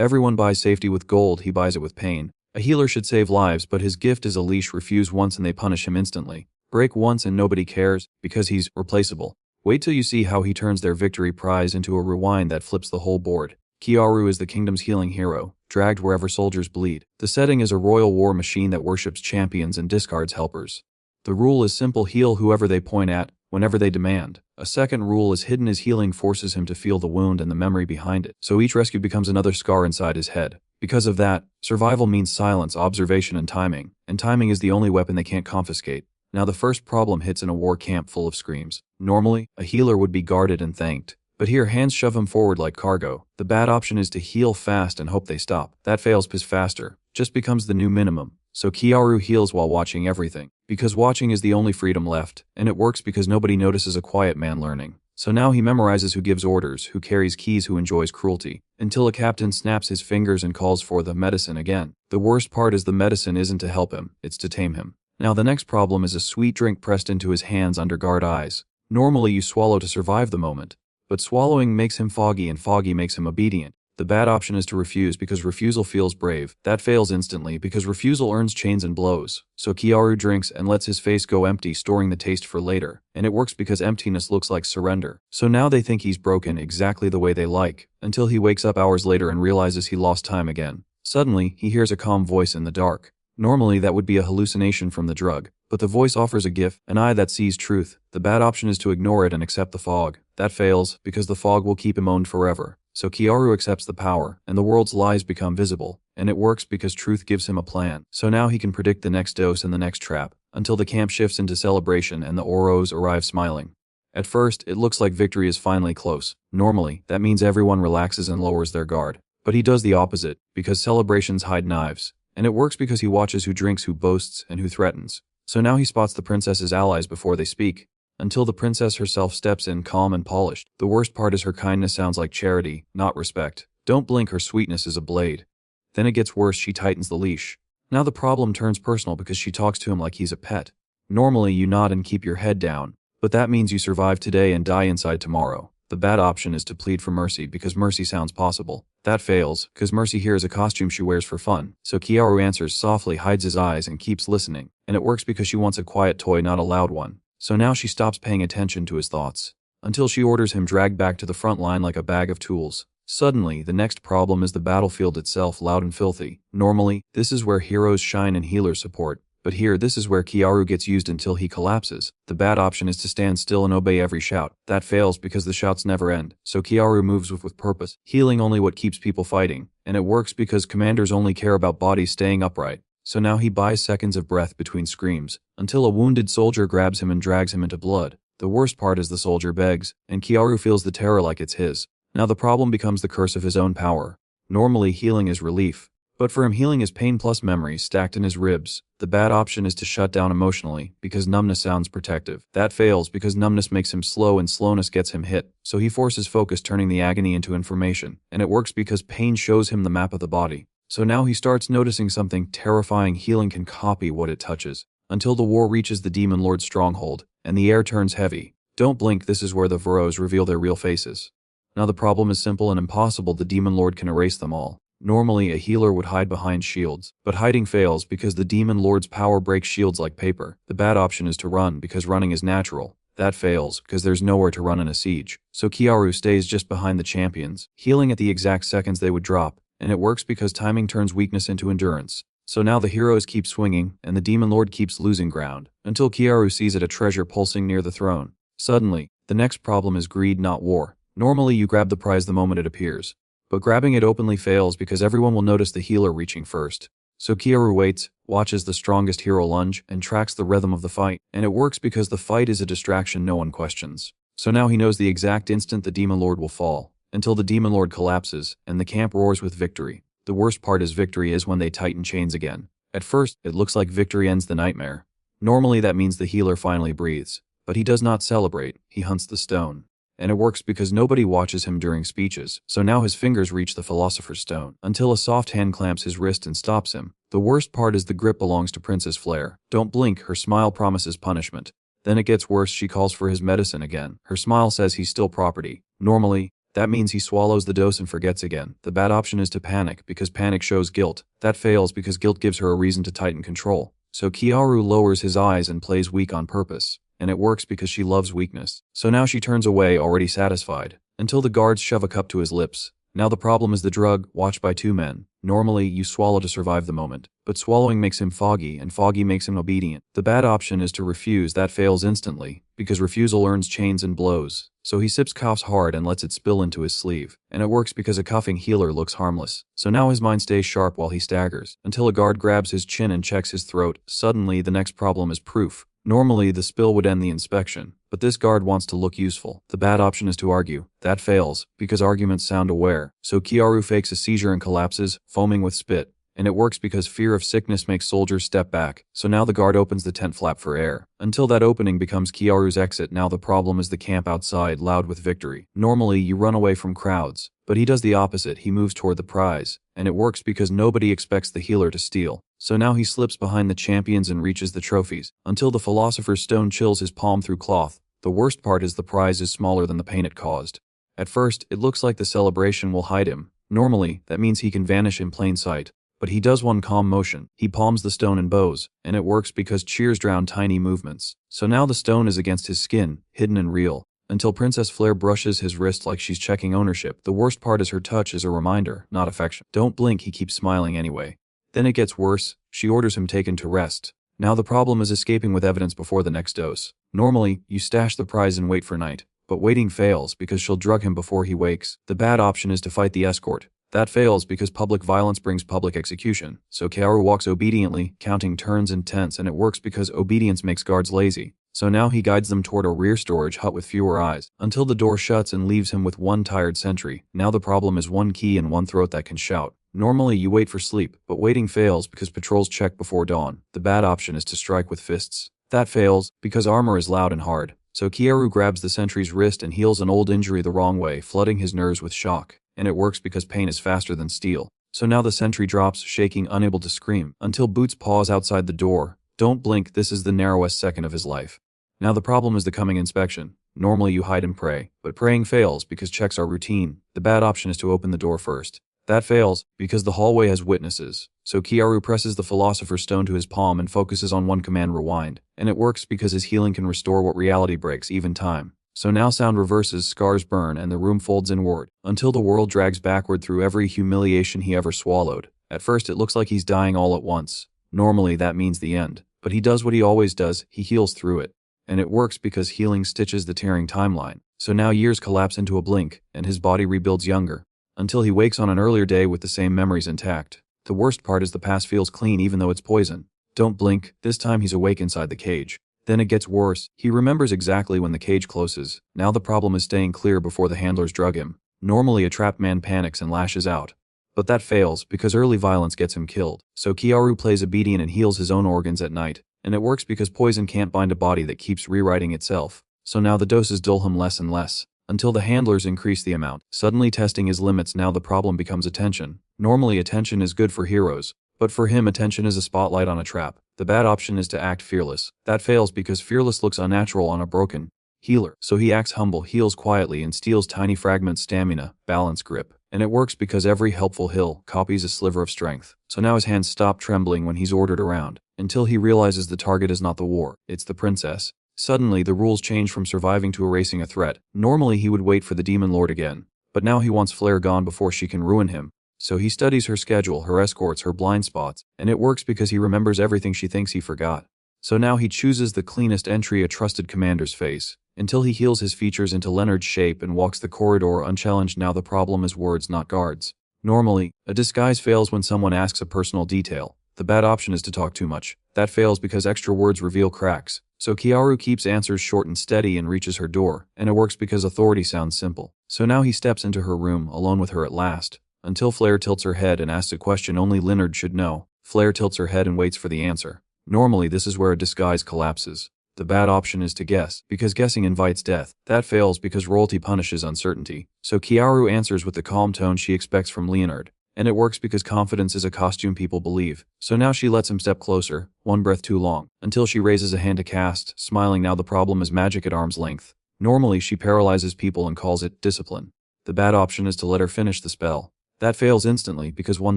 Everyone buys safety with gold, he buys it with pain. A healer should save lives, but his gift is a leash. Refuse once and they punish him instantly. Break once and nobody cares, because he's replaceable. Wait till you see how he turns their victory prize into a rewind that flips the whole board. Kiaru is the kingdom's healing hero, dragged wherever soldiers bleed. The setting is a royal war machine that worships champions and discards helpers. The rule is simple: heal whoever they point at, whenever they demand. A second rule is hidden: his healing forces him to feel the wound and the memory behind it, so each rescue becomes another scar inside his head. Because of that, survival means silence, observation, and timing is the only weapon they can't confiscate. Now the first problem hits in a war camp full of screams. Normally, a healer would be guarded and thanked. But here, hands shove him forward like cargo. The bad option is to heal fast and hope they stop. That fails because faster just becomes the new minimum. So Kiaru heals while watching everything. Because watching is the only freedom left, and it works because nobody notices a quiet man learning. So now he memorizes who gives orders, who carries keys, who enjoys cruelty, until a captain snaps his fingers and calls for the medicine again. The worst part is the medicine isn't to help him, it's to tame him. Now the next problem is a sweet drink pressed into his hands under guard eyes. Normally you swallow to survive the moment, but swallowing makes him foggy and foggy makes him obedient. The bad option is to refuse because refusal feels brave. That fails instantly because refusal earns chains and blows. So Kiaru drinks and lets his face go empty, storing the taste for later. And it works because emptiness looks like surrender. So now they think he's broken exactly the way they like, until he wakes up hours later and realizes he lost time again. Suddenly, he hears a calm voice in the dark. Normally that would be a hallucination from the drug, but the voice offers a gift, an eye that sees truth. The bad option is to ignore it and accept the fog. That fails because the fog will keep him owned forever. So Kiaru accepts the power, and the world's lies become visible. And it works because truth gives him a plan. So now he can predict the next dose and the next trap, until the camp shifts into celebration and the Oros arrive smiling. At first, it looks like victory is finally close. Normally, that means everyone relaxes and lowers their guard. But he does the opposite, because celebrations hide knives. And it works because he watches who drinks, who boasts, and who threatens. So now he spots the princess's allies before they speak, until the princess herself steps in calm and polished. The worst part is her kindness sounds like charity, not respect. Don't blink, her sweetness is a blade. Then it gets worse, she tightens the leash. Now the problem turns personal because she talks to him like he's a pet. Normally you nod and keep your head down, but that means you survive today and die inside tomorrow. The bad option is to plead for mercy because mercy sounds possible. That fails, because mercy here is a costume she wears for fun. So Kiaru answers softly, hides his eyes, and keeps listening. And it works because she wants a quiet toy, not a loud one. So now she stops paying attention to his thoughts, until she orders him dragged back to the front line like a bag of tools. Suddenly, the next problem is the battlefield itself, loud and filthy. Normally, this is where heroes shine and healers support. But here, this is where Kiaru gets used until he collapses. The bad option is to stand still and obey every shout. That fails because the shouts never end. So Kiaru moves with purpose, healing only what keeps people fighting. And it works because commanders only care about bodies staying upright. So now he buys seconds of breath between screams, until a wounded soldier grabs him and drags him into blood. The worst part is the soldier begs, and Kiaru feels the terror like it's his. Now the problem becomes the curse of his own power. Normally healing is relief, but for him healing is pain plus memories stacked in his ribs. The bad option is to shut down emotionally, because numbness sounds protective. That fails because numbness makes him slow and slowness gets him hit. So he forces focus, turning the agony into information. And it works because pain shows him the map of the body. So now he starts noticing something terrifying: healing can copy what it touches. Until the war reaches the Demon Lord's stronghold, and the air turns heavy. Don't blink, this is where the Varos reveal their real faces. Now the problem is simple and impossible: the Demon Lord can erase them all. Normally a healer would hide behind shields, but hiding fails because the Demon Lord's power breaks shields like paper. The bad option is to run because running is natural. That fails because there's nowhere to run in a siege. So Kiaru stays just behind the champions, healing at the exact seconds they would drop. And it works because timing turns weakness into endurance. So now the heroes keep swinging, and the Demon Lord keeps losing ground, until Kiaru sees it, a treasure pulsing near the throne. Suddenly, the next problem is greed, not war. Normally you grab the prize the moment it appears, but grabbing it openly fails because everyone will notice the healer reaching first. So Kiaru waits, watches the strongest hero lunge, and tracks the rhythm of the fight. And it works because the fight is a distraction no one questions. So now he knows the exact instant the Demon Lord will fall, until the Demon Lord collapses, and the camp roars with victory. The worst part is victory is when they tighten chains again. At first, it looks like victory ends the nightmare. Normally that means the healer finally breathes, but he does not celebrate, he hunts the stone. And it works because nobody watches him during speeches, so now his fingers reach the Philosopher's Stone, until a soft hand clamps his wrist and stops him. The worst part is the grip belongs to Princess Flare. Don't blink, her smile promises punishment. Then it gets worse, she calls for his medicine again. Her smile says he's still property. Normally, That means he swallows the dose and forgets again. The bad option is to panic, because panic shows guilt. That fails because guilt gives her a reason to tighten control. So Kiaru lowers his eyes and plays weak on purpose. And it works because she loves weakness. So now she turns away, already satisfied, until the guards shove a cup to his lips. Now the problem is the drug, watched by two men. Normally, you swallow to survive the moment, but swallowing makes him foggy, and foggy makes him obedient. The bad option is to refuse. That fails instantly, because refusal earns chains and blows. So he sips, coughs hard, and lets it spill into his sleeve. And it works because a coughing healer looks harmless. So now his mind stays sharp while he staggers, until a guard grabs his chin and checks his throat. Suddenly, the next problem is proof. Normally, the spill would end the inspection, but this guard wants to look useful. The bad option is to argue. That fails, because arguments sound aware. So Kiaru fakes a seizure and collapses, foaming with spit. And it works because fear of sickness makes soldiers step back. So now the guard opens the tent flap for air, until that opening becomes Kiaru's exit. Now the problem is the camp outside, loud with victory. Normally, you run away from crowds, but he does the opposite. He moves toward the prize. And it works because nobody expects the healer to steal. So now he slips behind the champions and reaches the trophies, until the philosopher's stone chills his palm through cloth. The worst part is the prize is smaller than the pain it caused. At first, it looks like the celebration will hide him. Normally, that means he can vanish in plain sight. But he does one calm motion. He palms the stone and bows, and it works because cheers drown tiny movements. So now the stone is against his skin, hidden and real, until Princess Flare brushes his wrist like she's checking ownership. The worst part is her touch is a reminder, not affection. Don't blink, he keeps smiling anyway. Then it gets worse. She orders him taken to rest. Now the problem is escaping with evidence before the next dose. Normally, you stash the prize and wait for night. But waiting fails because she'll drug him before he wakes. The bad option is to fight the escort. That fails because public violence brings public execution. So Kiaru walks obediently, counting turns and tents, and it works because obedience makes guards lazy. So now he guides them toward a rear storage hut with fewer eyes, until the door shuts and leaves him with one tired sentry. Now the problem is one key and one throat that can shout. Normally you wait for sleep, but waiting fails because patrols check before dawn. The bad option is to strike with fists. That fails because armor is loud and hard. So Kiaru grabs the sentry's wrist and heals an old injury the wrong way, flooding his nerves with shock. And it works because pain is faster than steel. So now the sentry drops, shaking, unable to scream, until Boots paws outside the door. Don't blink, this is the narrowest second of his life. Now the problem is the coming inspection. Normally you hide and pray, but praying fails because checks are routine. The bad option is to open the door first. That fails because the hallway has witnesses. So Kiaru presses the philosopher's stone to his palm and focuses on one command: rewind. And it works because his healing can restore what reality breaks, even time. So now sound reverses, scars burn, and the room folds inward, until the world drags backward through every humiliation he ever swallowed. At first it looks like he's dying all at once. Normally that means the end. But he does what he always does, he heals through it. And it works because healing stitches the tearing timeline. So now years collapse into a blink, and his body rebuilds younger, until he wakes on an earlier day with the same memories intact. The worst part is the past feels clean even though it's poison. Don't blink, this time he's awake inside the cage. Then it gets worse. He remembers exactly when the cage closes. Now the problem is staying clear before the handlers drug him. Normally a trapped man panics and lashes out. But that fails because early violence gets him killed. So Kiaru plays obedient and heals his own organs at night. And it works because poison can't bind a body that keeps rewriting itself. So now the doses dull him less and less, until the handlers increase the amount, suddenly testing his limits. Now the problem becomes attention. Normally attention is good for heroes, but for him attention is a spotlight on a trap. The bad option is to act fearless. That fails because fearless looks unnatural on a broken healer. So he acts humble, heals quietly, and steals tiny fragments: stamina, balance, grip. And it works because every helpful heal copies a sliver of strength. So now his hands stop trembling when he's ordered around, until he realizes the target is not the war, it's the princess. Suddenly the rules change from surviving to erasing a threat. Normally he would wait for the demon lord again, but now he wants Flare gone before she can ruin him. So he studies her schedule, her escorts, her blind spots, and it works because he remembers everything she thinks he forgot. So now he chooses the cleanest entry, a trusted commander's face, until he heals his features into Leonard's shape and walks the corridor unchallenged. Now the problem is words, not guards. Normally, a disguise fails when someone asks a personal detail. The bad option is to talk too much. That fails because extra words reveal cracks. So Kiaru keeps answers short and steady and reaches her door, and it works because authority sounds simple. So now he steps into her room, alone with her at last, until Flare tilts her head and asks a question only Leonard should know. Flare tilts her head and waits for the answer. Normally this is where a disguise collapses. The bad option is to guess, because guessing invites death. That fails because royalty punishes uncertainty. So Kiaru answers with the calm tone she expects from Leonard. And it works because confidence is a costume people believe. So now she lets him step closer, one breath too long, until she raises a hand to cast, smiling. Now the problem is magic at arm's length. Normally she paralyzes people and calls it discipline. The bad option is to let her finish the spell. That fails instantly because one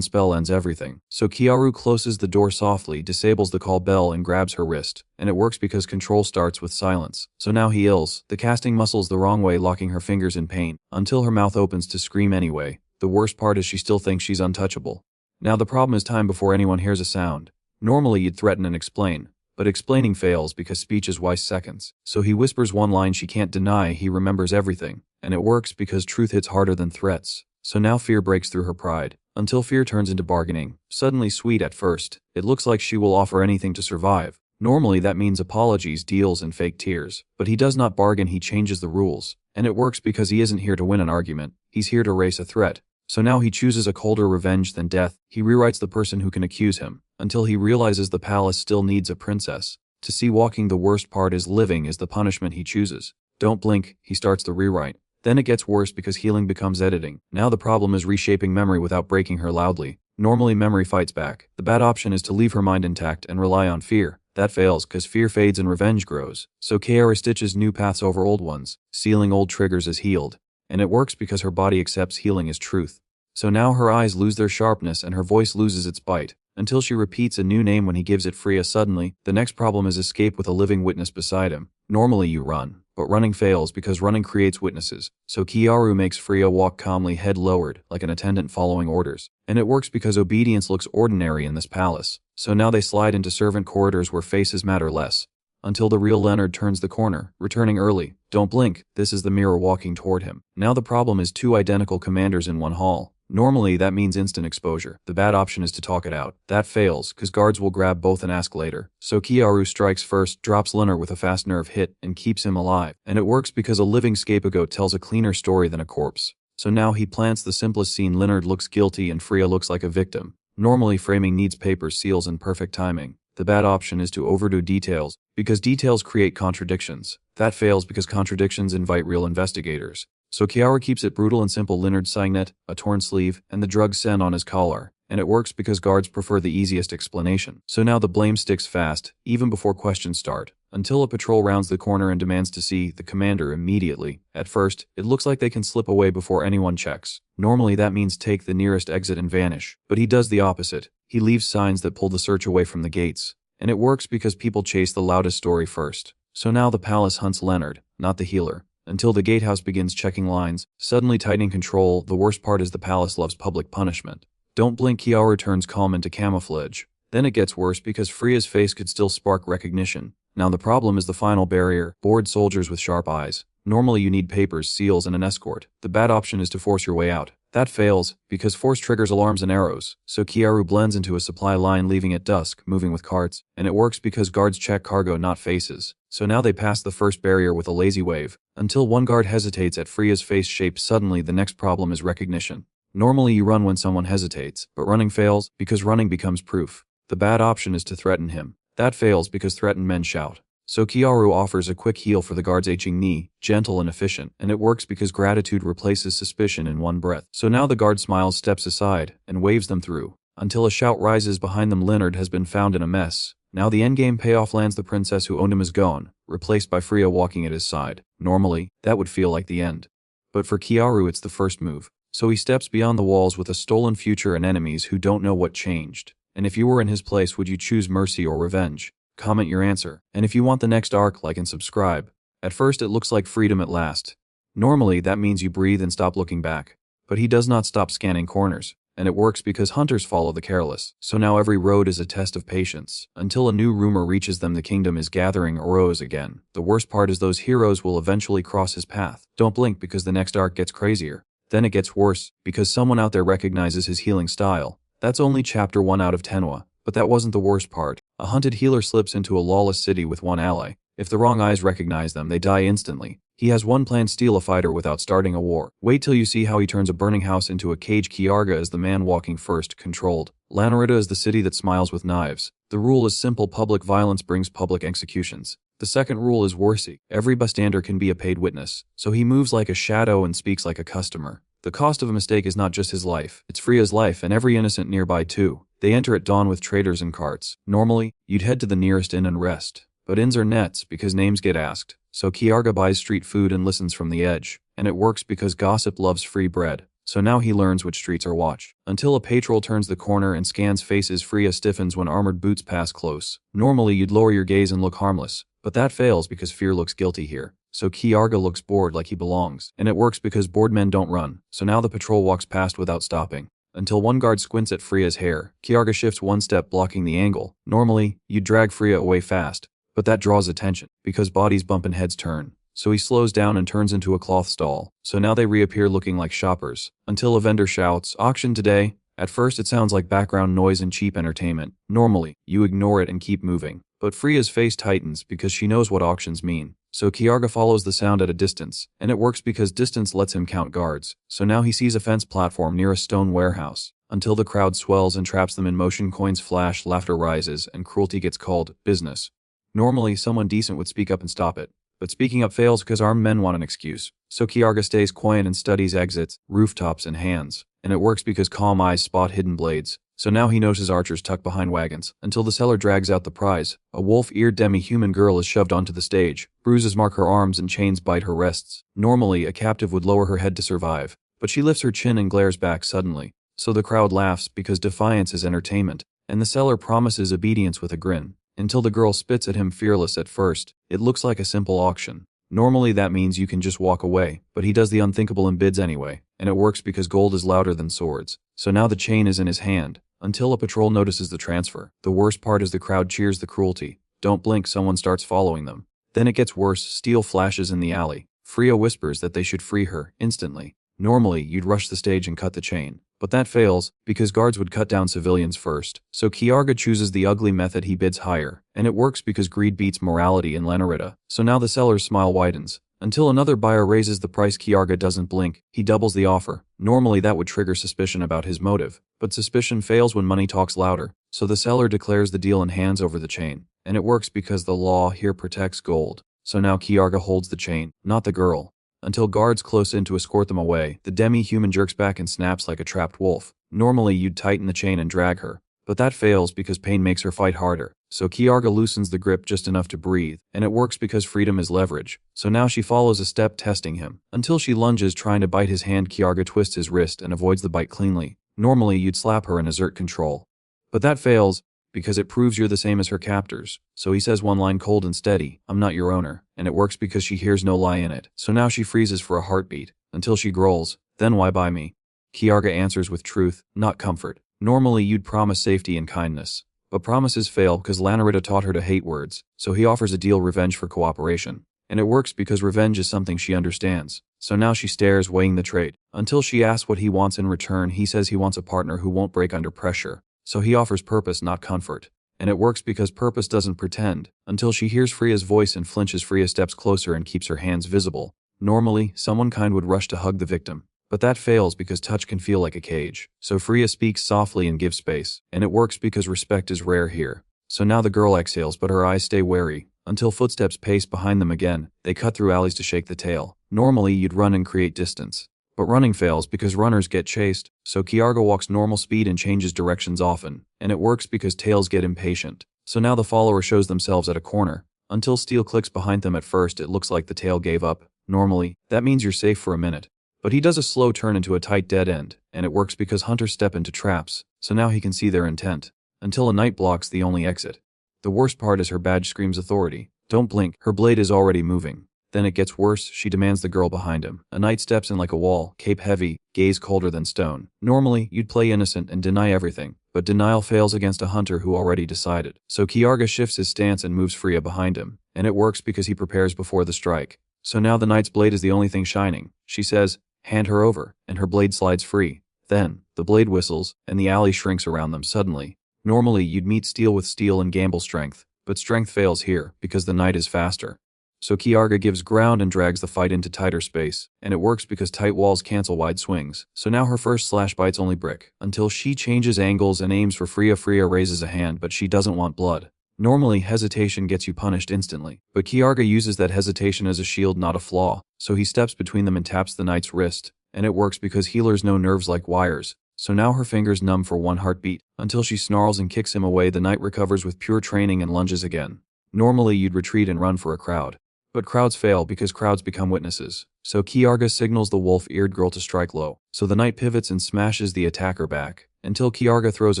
spell ends everything. So Kiaru closes the door softly, disables the call bell and grabs her wrist. And it works because control starts with silence. So now he ills, the casting muscles the wrong way, locking her fingers in pain, until her mouth opens to scream anyway. The worst part is she still thinks she's untouchable. Now the problem is time before anyone hears a sound. Normally you'd threaten and explain. But explaining fails because speech is wise seconds. So he whispers one line she can't deny, he remembers everything. And it works because truth hits harder than threats. So now fear breaks through her pride, until fear turns into bargaining. Suddenly sweet at first, it looks like she will offer anything to survive. Normally that means apologies, deals, and fake tears. But he does not bargain, he changes the rules. And it works because he isn't here to win an argument, he's here to raise a threat. So now he chooses a colder revenge than death. He rewrites the person who can accuse him, until he realizes the palace still needs a princess. To see walking, the worst part is living is the punishment he chooses. Don't blink, he starts the rewrite. Then it gets worse because healing becomes editing. Now the problem is reshaping memory without breaking her loudly. Normally memory fights back. The bad option is to leave her mind intact and rely on fear. That fails because fear fades and revenge grows. So Kiara stitches new paths over old ones, sealing old triggers as healed. And it works because her body accepts healing as truth. So now her eyes lose their sharpness and her voice loses its bite, until she repeats a new name when he gives it Freya. Suddenly, the next problem is escape with a living witness beside him. Normally you run, but running fails because running creates witnesses. So Kiaru makes Freya walk calmly, head lowered, like an attendant following orders. And it works because obedience looks ordinary in this palace. So now they slide into servant corridors where faces matter less. Until the real Leonard turns the corner, returning early. Don't blink, this is the mirror walking toward him. Now the problem is two identical commanders in one hall. Normally that means instant exposure. The bad option is to talk it out. That fails, cause guards will grab both and ask later. So Kiaru strikes first, drops Leonard with a fast nerve hit, and keeps him alive. And it works because a living scapegoat tells a cleaner story than a corpse. So now he plants the simplest scene. Leonard looks guilty and Freya looks like a victim. Normally framing needs papers, seals, and perfect timing. The bad option is to overdo details, because details create contradictions. That fails because contradictions invite real investigators. So Kiara keeps it brutal and simple. Leonard's signet, a torn sleeve, and the drug scent on his collar. And it works because guards prefer the easiest explanation. So now the blame sticks fast, even before questions start, until a patrol rounds the corner and demands to see the commander immediately. At first, it looks like they can slip away before anyone checks. Normally that means take the nearest exit and vanish. But he does the opposite. He leaves signs that pull the search away from the gates. And it works because people chase the loudest story first. So now the palace hunts Leonard, not the healer. Until the gatehouse begins checking lines, suddenly tightening control. The worst part is the palace loves public punishment. Don't blink, Kiara turns calm into camouflage. Then it gets worse because Freya's face could still spark recognition. Now the problem is the final barrier, bored soldiers with sharp eyes. Normally you need papers, seals, and an escort. The bad option is to force your way out. That fails, because force triggers alarms and arrows. So Kiaru blends into a supply line, leaving at dusk, moving with carts. And it works because guards check cargo, not faces. So now they pass the first barrier with a lazy wave, until one guard hesitates at Freya's face shape. Suddenly the next problem is recognition. Normally you run when someone hesitates, but running fails, because running becomes proof. The bad option is to threaten him. That fails because threatened men shout. So Kiaru offers a quick heal for the guard's aching knee, gentle and efficient, and it works because gratitude replaces suspicion in one breath. So now the guard smiles, steps aside, and waves them through, until a shout rises behind them. Leonard has been found in a mess. Now the endgame payoff lands. The princess who owned him is gone, replaced by Freya walking at his side. Normally, that would feel like the end. But for Kiaru it's the first move. So he steps beyond the walls with a stolen future and enemies who don't know what changed. And if you were in his place, would you choose mercy or revenge? Comment your answer. And if you want the next arc, like and subscribe. At first it looks like freedom at last. Normally that means you breathe and stop looking back. But he does not stop scanning corners. And it works because hunters follow the careless. So now every road is a test of patience, until a new rumor reaches them: the kingdom is gathering heroes again. The worst part is those heroes will eventually cross his path. Don't blink because the next arc gets crazier. Then it gets worse, because someone out there recognizes his healing style. That's only chapter 1 out of Tenwa. But that wasn't the worst part. A hunted healer slips into a lawless city with one ally. If the wrong eyes recognize them, they die instantly. He has one plan: steal a fighter without starting a war. Wait till you see how he turns a burning house into a cage. Kiarga is the man walking first, controlled. Lanarita is the city that smiles with knives. The rule is simple: public violence brings public executions. The second rule is Warsi. Every bystander can be a paid witness. So he moves like a shadow and speaks like a customer. The cost of a mistake is not just his life, it's Freya's life and every innocent nearby too. They enter at dawn with traders and carts. Normally, you'd head to the nearest inn and rest. But inns are nets because names get asked. so Kiarga buys street food and listens from the edge, and it works because gossip loves free bread. So now he learns which streets are watched. Until a patrol turns the corner and scans faces, Freya stiffens when armored boots pass close. Normally you'd lower your gaze and look harmless, but that fails because fear looks guilty here. So Kiarga looks bored like he belongs, and it works because bored men don't run. So now the patrol walks past without stopping. Until one guard squints at Freya's hair, Kiarga shifts one step blocking the angle. Normally, you'd drag Freya away fast, but that draws attention, because bodies bump and heads turn. So he slows down and turns into a cloth stall. So now they reappear looking like shoppers. Until a vendor shouts, "Auction today." At first it sounds like background noise and cheap entertainment. Normally, you ignore it and keep moving. But Freya's face tightens because she knows what auctions mean. So Kiarga follows the sound at a distance, and it works because distance lets him count guards. So now he sees a fence platform near a stone warehouse. Until the crowd swells and traps them in motion, coins flash, laughter rises, and cruelty gets called business. Normally, someone decent would speak up and stop it. But speaking up fails because armed men want an excuse. So Kiarga stays quiet and studies exits, rooftops, and hands. And it works because calm eyes spot hidden blades. So now he notices archers tucked behind wagons, until the seller drags out the prize. A wolf-eared demi-human girl is shoved onto the stage. Bruises mark her arms and chains bite her wrists. Normally, a captive would lower her head to survive, but she lifts her chin and glares back suddenly. So the crowd laughs because defiance is entertainment, and the seller promises obedience with a grin. Until the girl spits at him, fearless at first. It looks like a simple auction. Normally that means you can just walk away, but he does the unthinkable and bids anyway, and it works because gold is louder than swords. So now the chain is in his hand, until a patrol notices the transfer. The worst part is the crowd cheers the cruelty. Don't blink, someone starts following them. Then it gets worse, steel flashes in the alley. Freya whispers that they should free her, instantly. Normally, you'd rush the stage and cut the chain. But that fails, because guards would cut down civilians first. So Kiarga chooses the ugly method, he bids higher. And it works because greed beats morality in Narratormanhwa. So now the seller's smile widens. Until another buyer raises the price, Kiarga doesn't blink. He doubles the offer. Normally that would trigger suspicion about his motive. But suspicion fails when money talks louder. So the seller declares the deal and hands over the chain. And it works because the law here protects gold. So now Kiarga holds the chain, not the girl. Until guards close in to escort them away, the demi-human jerks back and snaps like a trapped wolf. Normally you'd tighten the chain and drag her, but that fails because pain makes her fight harder. So Kiarga loosens the grip just enough to breathe, and it works because freedom is leverage. So now she follows a step, testing him. Until she lunges trying to bite his hand, Kiarga twists his wrist and avoids the bite cleanly. Normally you'd slap her and assert control, but that fails because it proves you're the same as her captors. So he says one line cold and steady, "I'm not your owner," and it works because she hears no lie in it. So now she freezes for a heartbeat, until she growls, "Then why buy me?" Kiarga answers with truth, not comfort. Normally you'd promise safety and kindness, but promises fail because Narratormanhwa taught her to hate words, so he offers a deal, revenge for cooperation. And it works because revenge is something she understands. So now she stares, weighing the trade, until she asks what he wants in return. He says he wants a partner who won't break under pressure. So he offers purpose, not comfort. And it works because purpose doesn't pretend, until she hears Freya's voice and flinches. Freya steps closer and keeps her hands visible. Normally, someone kind would rush to hug the victim, but that fails because touch can feel like a cage. So Freya speaks softly and gives space, and it works because respect is rare here. So now the girl exhales, but her eyes stay wary, until footsteps pace behind them again. They cut through alleys to shake the tail. Normally you'd run and create distance, but running fails because runners get chased. So Kiarga walks normal speed and changes directions often, and it works because tails get impatient. So now the follower shows themselves at a corner, until steel clicks behind them. At first it looks like the tail gave up. Normally, that means you're safe for a minute. But he does a slow turn into a tight dead end, and it works because hunters step into traps, so now he can see their intent. Until a knight blocks the only exit. The worst part is her badge screams authority. Don't blink, her blade is already moving. Then it gets worse, she demands the girl behind him. A knight steps in like a wall, cape heavy, gaze colder than stone. Normally, you'd play innocent and deny everything, but denial fails against a hunter who already decided. So Kiarga shifts his stance and moves Freya behind him, and it works because he prepares before the strike. So now the knight's blade is the only thing shining. She says, "Hand her over," and her blade slides free. Then, the blade whistles, and the alley shrinks around them suddenly. Normally, you'd meet steel with steel and gamble strength, but strength fails here because the knight is faster. So Kiarga gives ground and drags the fight into tighter space, and it works because tight walls cancel wide swings. So now her first slash bites only brick, until she changes angles and aims for Freya. Freya raises a hand, but she doesn't want blood. Normally, hesitation gets you punished instantly, but Kiarga uses that hesitation as a shield, not a flaw. So he steps between them and taps the knight's wrist, and it works because healers know nerves like wires. So now her fingers numb for one heartbeat, until she snarls and kicks him away. The knight recovers with pure training and lunges again. Normally you'd retreat and run for a crowd, But crowds fail because crowds become witnesses. So Kiarga signals the wolf-eared girl to strike low. So the knight pivots and smashes the attacker back, until Kiarga throws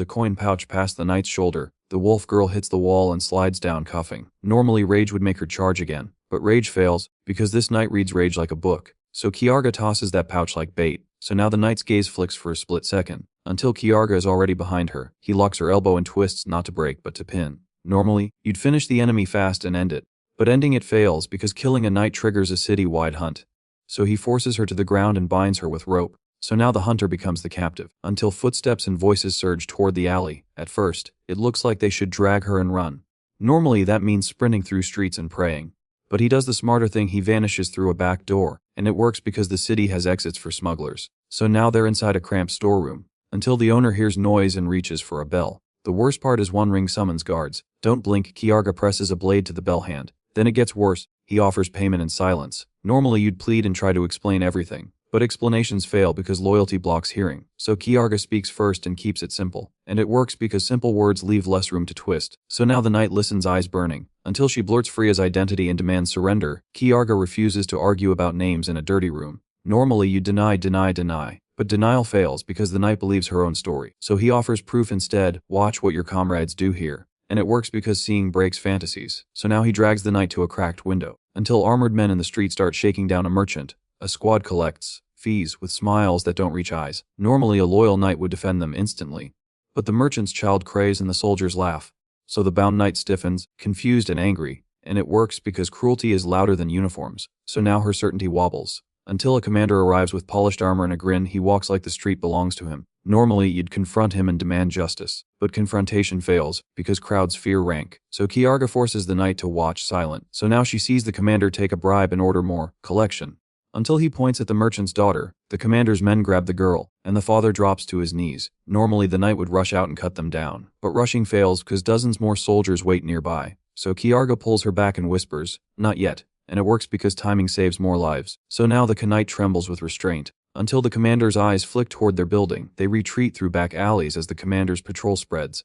a coin pouch past the knight's shoulder. The wolf girl hits the wall and slides down coughing. Normally rage would make her charge again, but rage fails, because this knight reads rage like a book. So Kiarga tosses that pouch like bait. So now the knight's gaze flicks for a split second, until Kiarga is already behind her. He locks her elbow and twists not to break but to pin. Normally, you'd finish the enemy fast and end it. But ending it fails because killing a knight triggers a city-wide hunt. So he forces her to the ground and binds her with rope. So now the hunter becomes the captive, until footsteps and voices surge toward the alley. At first, it looks like they should drag her and run. Normally that means sprinting through streets and praying. But he does the smarter thing, he vanishes through a back door, and it works because the city has exits for smugglers. So now they're inside a cramped storeroom, until the owner hears noise and reaches for a bell. The worst part is One Ring summons guards. Don't blink, Kiarga presses a blade to the bell hand. Then it gets worse, he offers payment in silence. Normally you'd plead and try to explain everything, but explanations fail because loyalty blocks hearing. So Kiarga speaks first and keeps it simple. And it works because simple words leave less room to twist. So now the knight listens, eyes burning, until she blurts Freya's identity and demands surrender. Kiarga refuses to argue about names in a dirty room. Normally you deny, but denial fails because the knight believes her own story. So he offers proof instead. Watch what your comrades do here. And it works because seeing breaks fantasies. So now he drags the knight to a cracked window, until armored men in the street start shaking down a merchant. A squad collects fees with smiles that don't reach eyes. Normally a loyal knight would defend them instantly. But the merchant's child crays and the soldiers laugh. So the bound knight stiffens, confused and angry. And it works because cruelty is louder than uniforms. So now her certainty wobbles, until a commander arrives with polished armor and a grin. He walks like the street belongs to him. Normally you'd confront him and demand justice, but confrontation fails because crowds fear rank. So Kiarga forces the knight to watch silent. So now she sees the commander take a bribe and order more collection, until he points at the merchant's daughter. The commander's men grab the girl, and the father drops to his knees. Normally the knight would rush out and cut them down, but rushing fails because dozens more soldiers wait nearby. So Kiarga pulls her back and whispers, "Not yet," and it works because timing saves more lives. So now the knight trembles with restraint, until the commander's eyes flick toward their building. They retreat through back alleys as the commander's patrol spreads.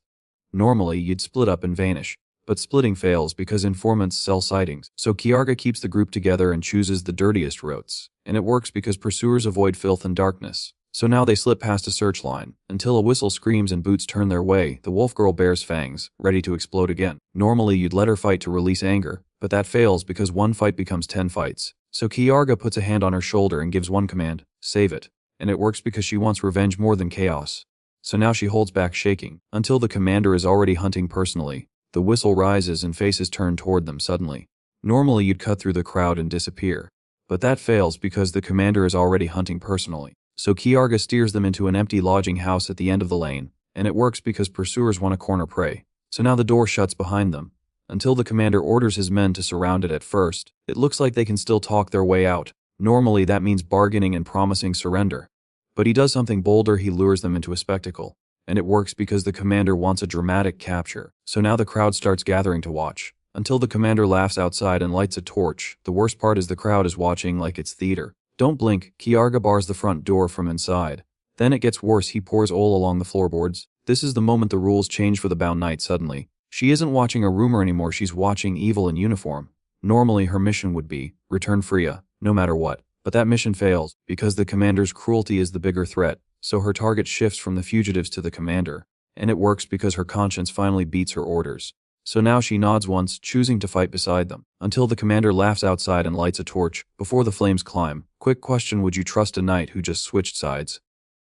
Normally you'd split up and vanish, but splitting fails because informants sell sightings. So Kiarga keeps the group together and chooses the dirtiest routes, and it works because pursuers avoid filth and darkness. So now they slip past a search line, until a whistle screams and boots turn their way. The wolf girl bares fangs, ready to explode again. Normally you'd let her fight to release anger, but that fails because one fight becomes 10 fights. So Kiarga puts a hand on her shoulder and gives one command, "Save it." And it works because she wants revenge more than chaos. So now she holds back shaking, until the commander is already hunting personally. The whistle rises and faces turn toward them suddenly. Normally you'd cut through the crowd and disappear, but that fails because the commander is already hunting personally. So Kiarga steers them into an empty lodging house at the end of the lane, and it works because pursuers want to corner prey. So now the door shuts behind them, until the commander orders his men to surround it. At first, it looks like they can still talk their way out. Normally that means bargaining and promising surrender. But he does something bolder, he lures them into a spectacle. And it works because the commander wants a dramatic capture. So now the crowd starts gathering to watch, until the commander laughs outside and lights a torch. The worst part is the crowd is watching like it's theater. Don't blink, Kiarga bars the front door from inside. Then it gets worse, he pours oil along the floorboards. This is the moment the rules change for the bound knight suddenly. She isn't watching a rumor anymore, she's watching evil in uniform. Normally her mission would be, return Freya, no matter what. But that mission fails, because the commander's cruelty is the bigger threat. So her target shifts from the fugitives to the commander. And it works because her conscience finally beats her orders. So now she nods once, choosing to fight beside them, until the commander laughs outside and lights a torch, before the flames climb. Quick question, would you trust a knight who just switched sides?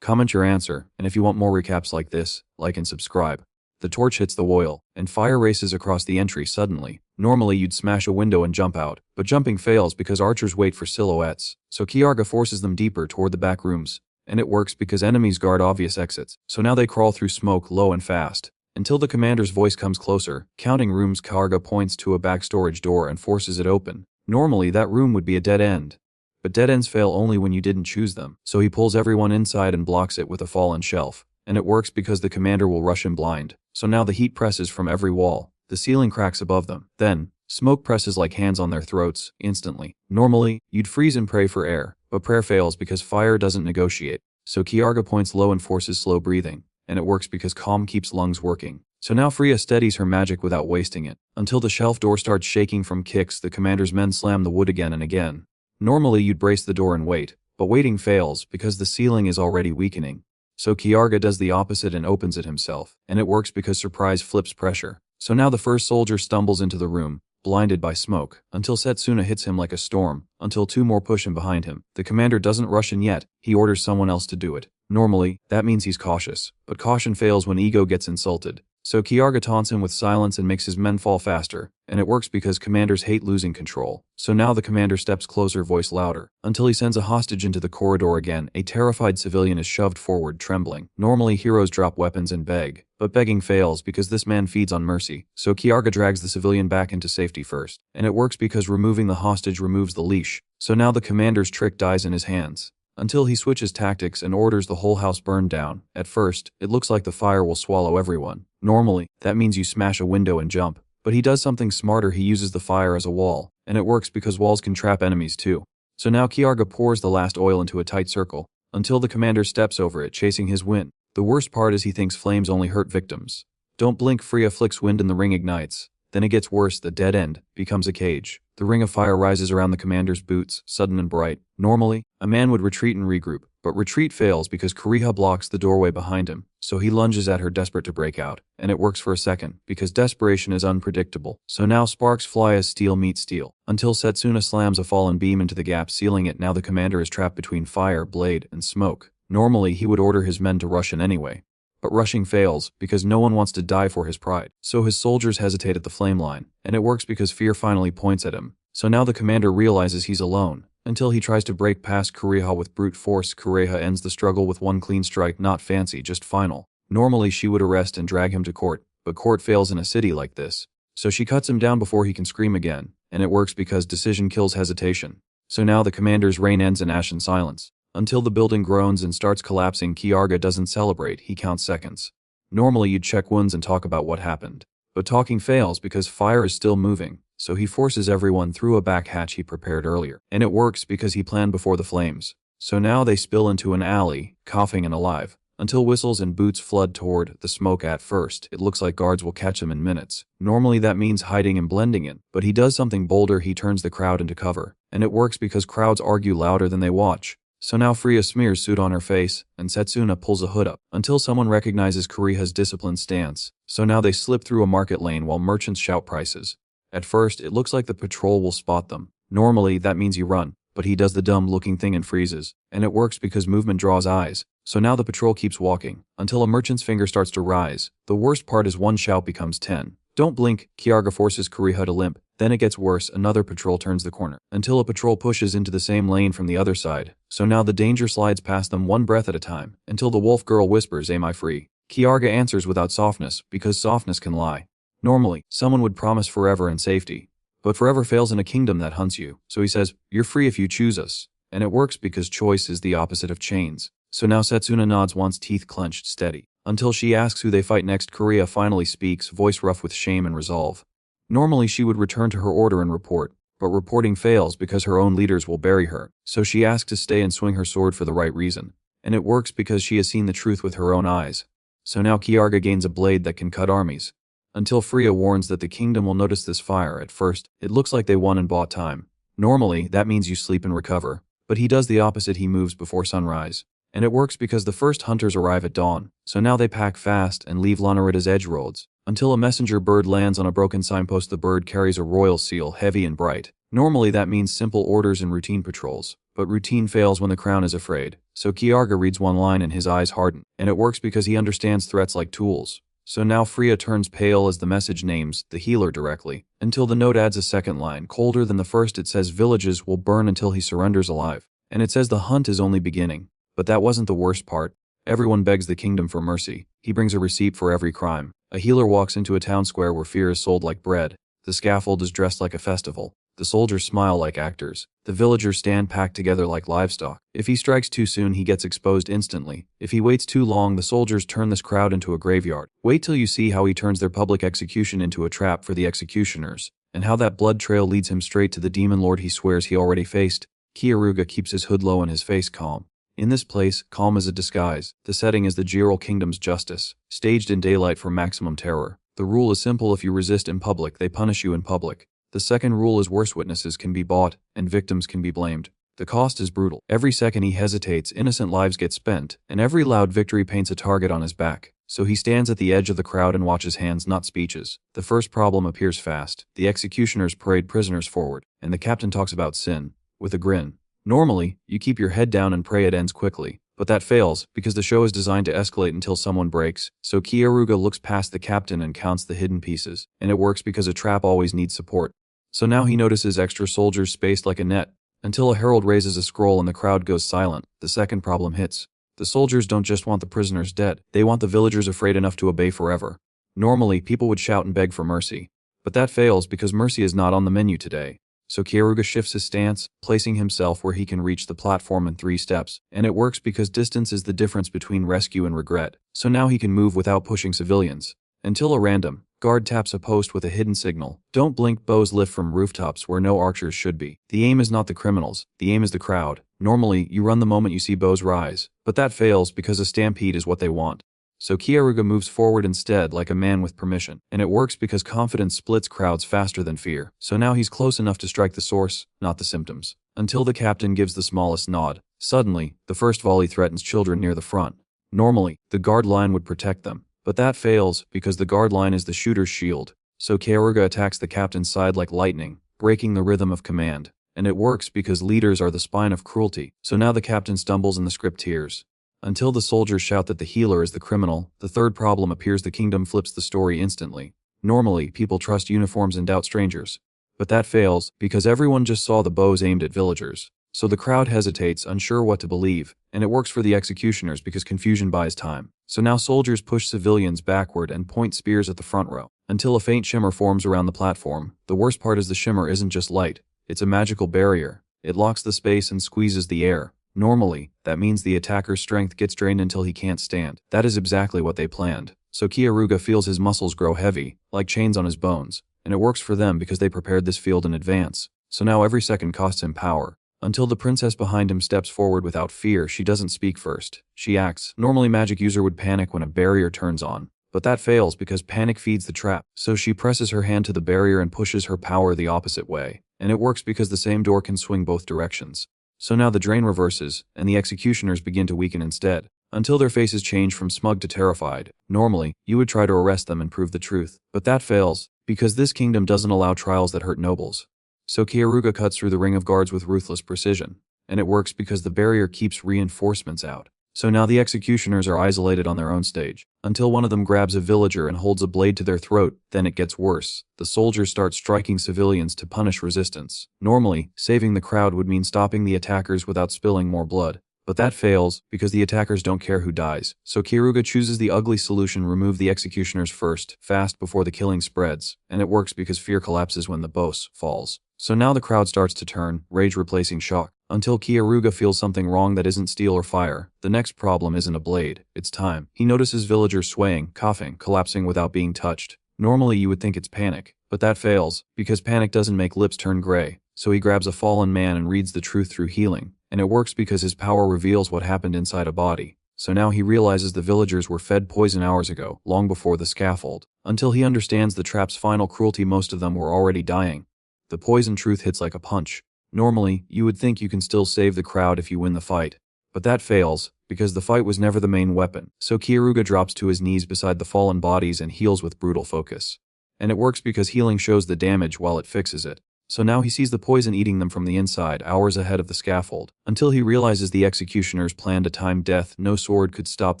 Comment your answer, and if you want more recaps like this, like and subscribe. The torch hits the oil, and fire races across the entry suddenly. Normally you'd smash a window and jump out, but jumping fails because archers wait for silhouettes. So Kiarga forces them deeper toward the back rooms. And it works because enemies guard obvious exits. So now they crawl through smoke low and fast, until the commander's voice comes closer. Counting rooms, Kiarga points to a back storage door and forces it open. Normally that room would be a dead end, but dead ends fail only when you didn't choose them. So he pulls everyone inside and blocks it with a fallen shelf. And it works because the commander will rush him blind. So now the heat presses from every wall. The ceiling cracks above them. Then, smoke presses like hands on their throats, instantly. Normally, you'd freeze and pray for air, but prayer fails because fire doesn't negotiate. So Kiarga points low and forces slow breathing. And it works because calm keeps lungs working. So now Freya steadies her magic without wasting it, until the shelf door starts shaking from kicks. The commander's men slam the wood again and again. Normally you'd brace the door and wait, but waiting fails because the ceiling is already weakening. So Kiarga does the opposite and opens it himself, and it works because surprise flips pressure. So now the first soldier stumbles into the room, blinded by smoke, until Setsuna hits him like a storm, until two more push him behind him. The commander doesn't rush in yet, he orders someone else to do it. Normally, that means he's cautious, but caution fails when ego gets insulted. So Kiarga taunts him with silence and makes his men fall faster, and it works because commanders hate losing control. So now the commander steps closer, voice louder, until he sends a hostage into the corridor again. A terrified civilian is shoved forward, trembling. Normally heroes drop weapons and beg, but begging fails because this man feeds on mercy. So Kiarga drags the civilian back into safety first, and it works because removing the hostage removes the leash. So now the commander's trick dies in his hands, until he switches tactics and orders the whole house burned down. At first, it looks like the fire will swallow everyone. Normally, that means you smash a window and jump, but he does something smarter. He uses the fire as a wall, and it works because walls can trap enemies too. So now Kiarga pours the last oil into a tight circle, until the commander steps over it, chasing his wind. The worst part is he thinks flames only hurt victims. Don't blink. Freya flicks wind and the ring ignites. Then it gets worse. The dead end becomes a cage. The ring of fire rises around the commander's boots, sudden and bright. Normally, a man would retreat and regroup, but retreat fails because Kuriha blocks the doorway behind him, so he lunges at her, desperate to break out, and it works for a second, because desperation is unpredictable. So now sparks fly as steel meets steel, until Setsuna slams a fallen beam into the gap, sealing it. Now the commander is trapped between fire, blade, and smoke. Normally he would order his men to rush in anyway, but rushing fails because no one wants to die for his pride. So his soldiers hesitate at the flame line, and it works because fear finally points at him. So now the commander realizes he's alone, until he tries to break past Kuriha with brute force. Kuriha ends the struggle with one clean strike, not fancy, just final. Normally she would arrest and drag him to court, but court fails in a city like this. So she cuts him down before he can scream again, and it works because decision kills hesitation. So now the commander's reign ends in ashen silence, until the building groans and starts collapsing. Kiarga doesn't celebrate, he counts seconds. Normally you'd check wounds and talk about what happened, but talking fails because fire is still moving. So he forces everyone through a back hatch he prepared earlier, and it works because he planned before the flames. So now they spill into an alley, coughing and alive, until whistles and boots flood toward the smoke. At first, it looks like guards will catch him in minutes. Normally that means hiding and blending in, but he does something bolder. He turns the crowd into cover, and it works because crowds argue louder than they watch. So now Freya smears soot on her face, and Setsuna pulls a hood up, until someone recognizes Kuriha's disciplined stance. So now they slip through a market lane while merchants shout prices. At first, it looks like the patrol will spot them. Normally, that means you run, but he does the dumb-looking thing and freezes, and it works because movement draws eyes. So now the patrol keeps walking, until a merchant's finger starts to rise. The worst part is one shout becomes 10. Don't blink. Kiarga forces Kuriha to limp. Then it gets worse. Another patrol turns the corner, until a patrol pushes into the same lane from the other side. So now the danger slides past them one breath at a time, until the wolf girl whispers, "Am I free?" Kiarga answers without softness, because softness can lie. Normally, someone would promise forever and safety, but forever fails in a kingdom that hunts you. So he says, "You're free if you choose us." And it works because choice is the opposite of chains. So now Setsuna nods once, teeth clenched, steady, until she asks who they fight next. Kuriha finally speaks, voice rough with shame and resolve. Normally she would return to her order and report, but reporting fails because her own leaders will bury her. So she asks to stay and swing her sword for the right reason. And it works because she has seen the truth with her own eyes. So now Kiarga gains a blade that can cut armies, until Freya warns that the kingdom will notice this fire. At first, it looks like they won and bought time. Normally, that means you sleep and recover, but he does the opposite. He moves before sunrise. And it works because the first hunters arrive at dawn. So now they pack fast and leave Lanarita's edge roads, until a messenger bird lands on a broken signpost. The bird carries a royal seal, heavy and bright. Normally that means simple orders and routine patrols, but routine fails when the crown is afraid. So Kiarga reads one line and his eyes harden, and it works because he understands threats like tools. So now Freya turns pale as the message names the healer directly, until the note adds a second line, colder than the first. It says villages will burn until he surrenders alive, and it says the hunt is only beginning. But that wasn't the worst part. Everyone begs the kingdom for mercy. He brings a receipt for every crime. A healer walks into a town square where fear is sold like bread. The scaffold is dressed like a festival. The soldiers smile like actors. The villagers stand packed together like livestock. If he strikes too soon, he gets exposed instantly. If he waits too long, the soldiers turn this crowd into a graveyard. Wait till you see how he turns their public execution into a trap for the executioners, and how that blood trail leads him straight to the demon lord he swears he already faced. Kiaruga keeps his hood low and his face calm. In this place, calm is a disguise. The setting is the Jirol Kingdom's justice, staged in daylight for maximum terror. The rule is simple: if you resist in public, they punish you in public. The second rule is worse witnesses can be bought, and victims can be blamed. The cost is brutal. Every second he hesitates, innocent lives get spent, and every loud victory paints a target on his back. So he stands at the edge of the crowd and watches hands, not speeches. The first problem appears fast. The executioners parade prisoners forward, and the captain talks about sin, with a grin. Normally, you keep your head down and pray it ends quickly. But that fails, because the show is designed to escalate until someone breaks. So Kyoruga looks past the captain and counts the hidden pieces. And it works because a trap always needs support. So now he notices extra soldiers spaced like a net, until a herald raises a scroll and the crowd goes silent. The second problem hits. The soldiers don't just want the prisoners dead, they want the villagers afraid enough to obey forever. Normally, people would shout and beg for mercy. But that fails because mercy is not on the menu today. So Kyoruga shifts his stance, placing himself where he can reach the platform in 3 steps, and it works because distance is the difference between rescue and regret. So now he can move without pushing civilians. Until a random guard taps a post with a hidden signal. Don't blink, bows lift from rooftops where no archers should be. The aim is not the criminals, the aim is the crowd. Normally, you run the moment you see bows rise, but that fails because a stampede is what they want. So Kyoruga moves forward instead like a man with permission, and it works because confidence splits crowds faster than fear. So now he's close enough to strike the source, not the symptoms. Until the captain gives the smallest nod. Suddenly, the first volley threatens children near the front. Normally, the guard line would protect them, but that fails because the guard line is the shooter's shield. So Kyoruga attacks the captain's side like lightning, breaking the rhythm of command. And it works because leaders are the spine of cruelty. So now the captain stumbles and the script tears. Until the soldiers shout that the healer is the criminal, the third problem appears. The kingdom flips the story instantly. Normally, people trust uniforms and doubt strangers. But that fails, because everyone just saw the bows aimed at villagers. So the crowd hesitates, unsure what to believe, and it works for the executioners because confusion buys time. So now soldiers push civilians backward and point spears at the front row, until a faint shimmer forms around the platform. The worst part is the shimmer isn't just light, it's a magical barrier. It locks the space and squeezes the air. Normally, that means the attacker's strength gets drained until he can't stand. That is exactly what they planned. So Kyoruga feels his muscles grow heavy, like chains on his bones, and it works for them because they prepared this field in advance. So now every second costs him power. Until the princess behind him steps forward without fear. She doesn't speak first. She acts. Normally, magic user would panic when a barrier turns on. But that fails because panic feeds the trap. So she presses her hand to the barrier and pushes her power the opposite way. And it works because the same door can swing both directions. So now the drain reverses, and the executioners begin to weaken instead, until their faces change from smug to terrified. Normally, you would try to arrest them and prove the truth. But that fails, because this kingdom doesn't allow trials that hurt nobles. So Kyoruga cuts through the ring of guards with ruthless precision. And it works because the barrier keeps reinforcements out. So now the executioners are isolated on their own stage, until one of them grabs a villager and holds a blade to their throat. Then it gets worse. The soldiers start striking civilians to punish resistance. Normally, saving the crowd would mean stopping the attackers without spilling more blood. But that fails, because the attackers don't care who dies. So Kyoruga chooses the ugly solution: remove the executioners first, fast before the killing spreads. And it works because fear collapses when the boss falls. So now the crowd starts to turn, rage replacing shock, until Kyoruga feels something wrong that isn't steel or fire. The next problem isn't a blade, it's time. He notices villagers swaying, coughing, collapsing without being touched. Normally you would think it's panic, but that fails, because panic doesn't make lips turn gray. So he grabs a fallen man and reads the truth through healing. And it works because his power reveals what happened inside a body. So now he realizes the villagers were fed poison hours ago, long before the scaffold. Until he understands the trap's final cruelty, most of them were already dying. The poison truth hits like a punch. Normally, you would think you can still save the crowd if you win the fight. But that fails, because the fight was never the main weapon. So Kyoruga drops to his knees beside the fallen bodies and heals with brutal focus. And it works because healing shows the damage while it fixes it. So now he sees the poison eating them from the inside, hours ahead of the scaffold. Until he realizes the executioners planned a timed death. No sword could stop.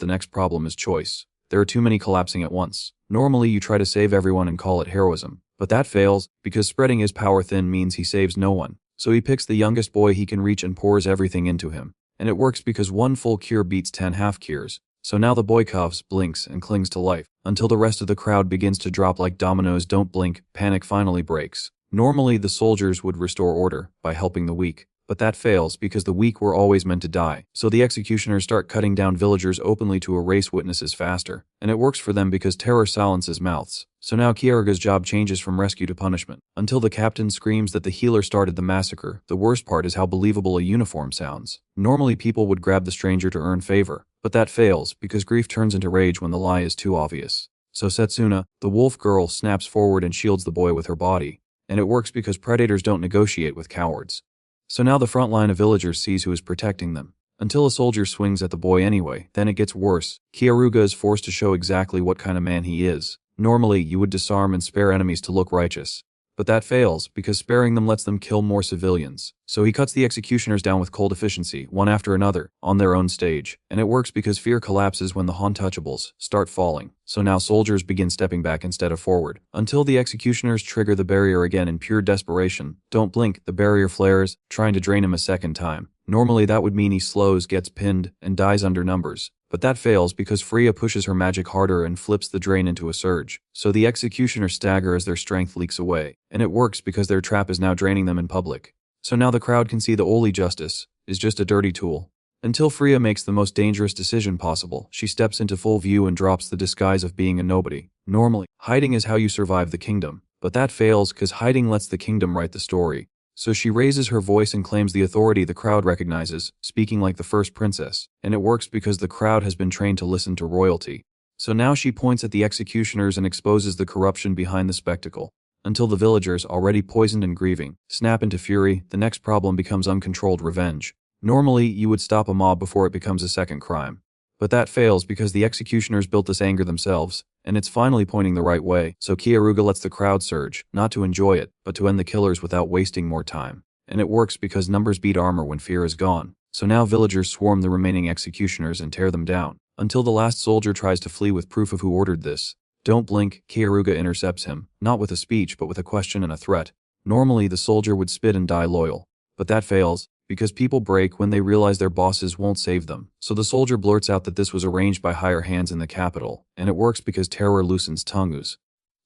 The next problem is choice. There are too many collapsing at once. Normally you try to save everyone and call it heroism. But that fails, because spreading his power thin means he saves no one. So he picks the youngest boy he can reach and pours everything into him. And it works because one full cure beats 10 half cures. So now the boy coughs, blinks, and clings to life, until the rest of the crowd begins to drop like dominoes. Don't blink, panic finally breaks. Normally the soldiers would restore order by helping the weak. But that fails because the weak were always meant to die. So the executioners start cutting down villagers openly to erase witnesses faster. And it works for them because terror silences mouths. So now Kieruga's job changes from rescue to punishment. Until the captain screams that the healer started the massacre. The worst part is how believable a uniform sounds. Normally people would grab the stranger to earn favor. But that fails because grief turns into rage when the lie is too obvious. So Setsuna, the wolf girl, snaps forward and shields the boy with her body. And it works because predators don't negotiate with cowards. So now the front line of villagers sees who is protecting them. Until a soldier swings at the boy anyway, then it gets worse. Kieruga is forced to show exactly what kind of man he is. Normally, you would disarm and spare enemies to look righteous. But that fails, because sparing them lets them kill more civilians. So he cuts the executioners down with cold efficiency, one after another, on their own stage. And it works because fear collapses when the untouchables start falling. So now soldiers begin stepping back instead of forward. Until the executioners trigger the barrier again in pure desperation. Don't blink, the barrier flares, trying to drain him a second time. Normally that would mean he slows, gets pinned, and dies under numbers. But that fails because Freya pushes her magic harder and flips the drain into a surge. So the executioners stagger as their strength leaks away. And it works because their trap is now draining them in public. So now the crowd can see the only justice is just a dirty tool. Until Freya makes the most dangerous decision possible, she steps into full view and drops the disguise of being a nobody. Normally, hiding is how you survive the kingdom. But that fails because hiding lets the kingdom write the story. So she raises her voice and claims the authority the crowd recognizes, speaking like the first princess. And it works because the crowd has been trained to listen to royalty. So now she points at the executioners and exposes the corruption behind the spectacle. Until the villagers, already poisoned and grieving, snap into fury, the next problem becomes uncontrolled revenge. Normally, you would stop a mob before it becomes a second crime. But that fails because the executioners built this anger themselves, and it's finally pointing the right way. So Kieruga lets the crowd surge, not to enjoy it, but to end the killers without wasting more time. And it works because numbers beat armor when fear is gone. So now villagers swarm the remaining executioners and tear them down, until the last soldier tries to flee with proof of who ordered this. Don't blink, Kieruga intercepts him, not with a speech but with a question and a threat. Normally the soldier would spit and die loyal. But that fails, because people break when they realize their bosses won't save them. So the soldier blurts out that this was arranged by higher hands in the capital, and it works because terror loosens tongues.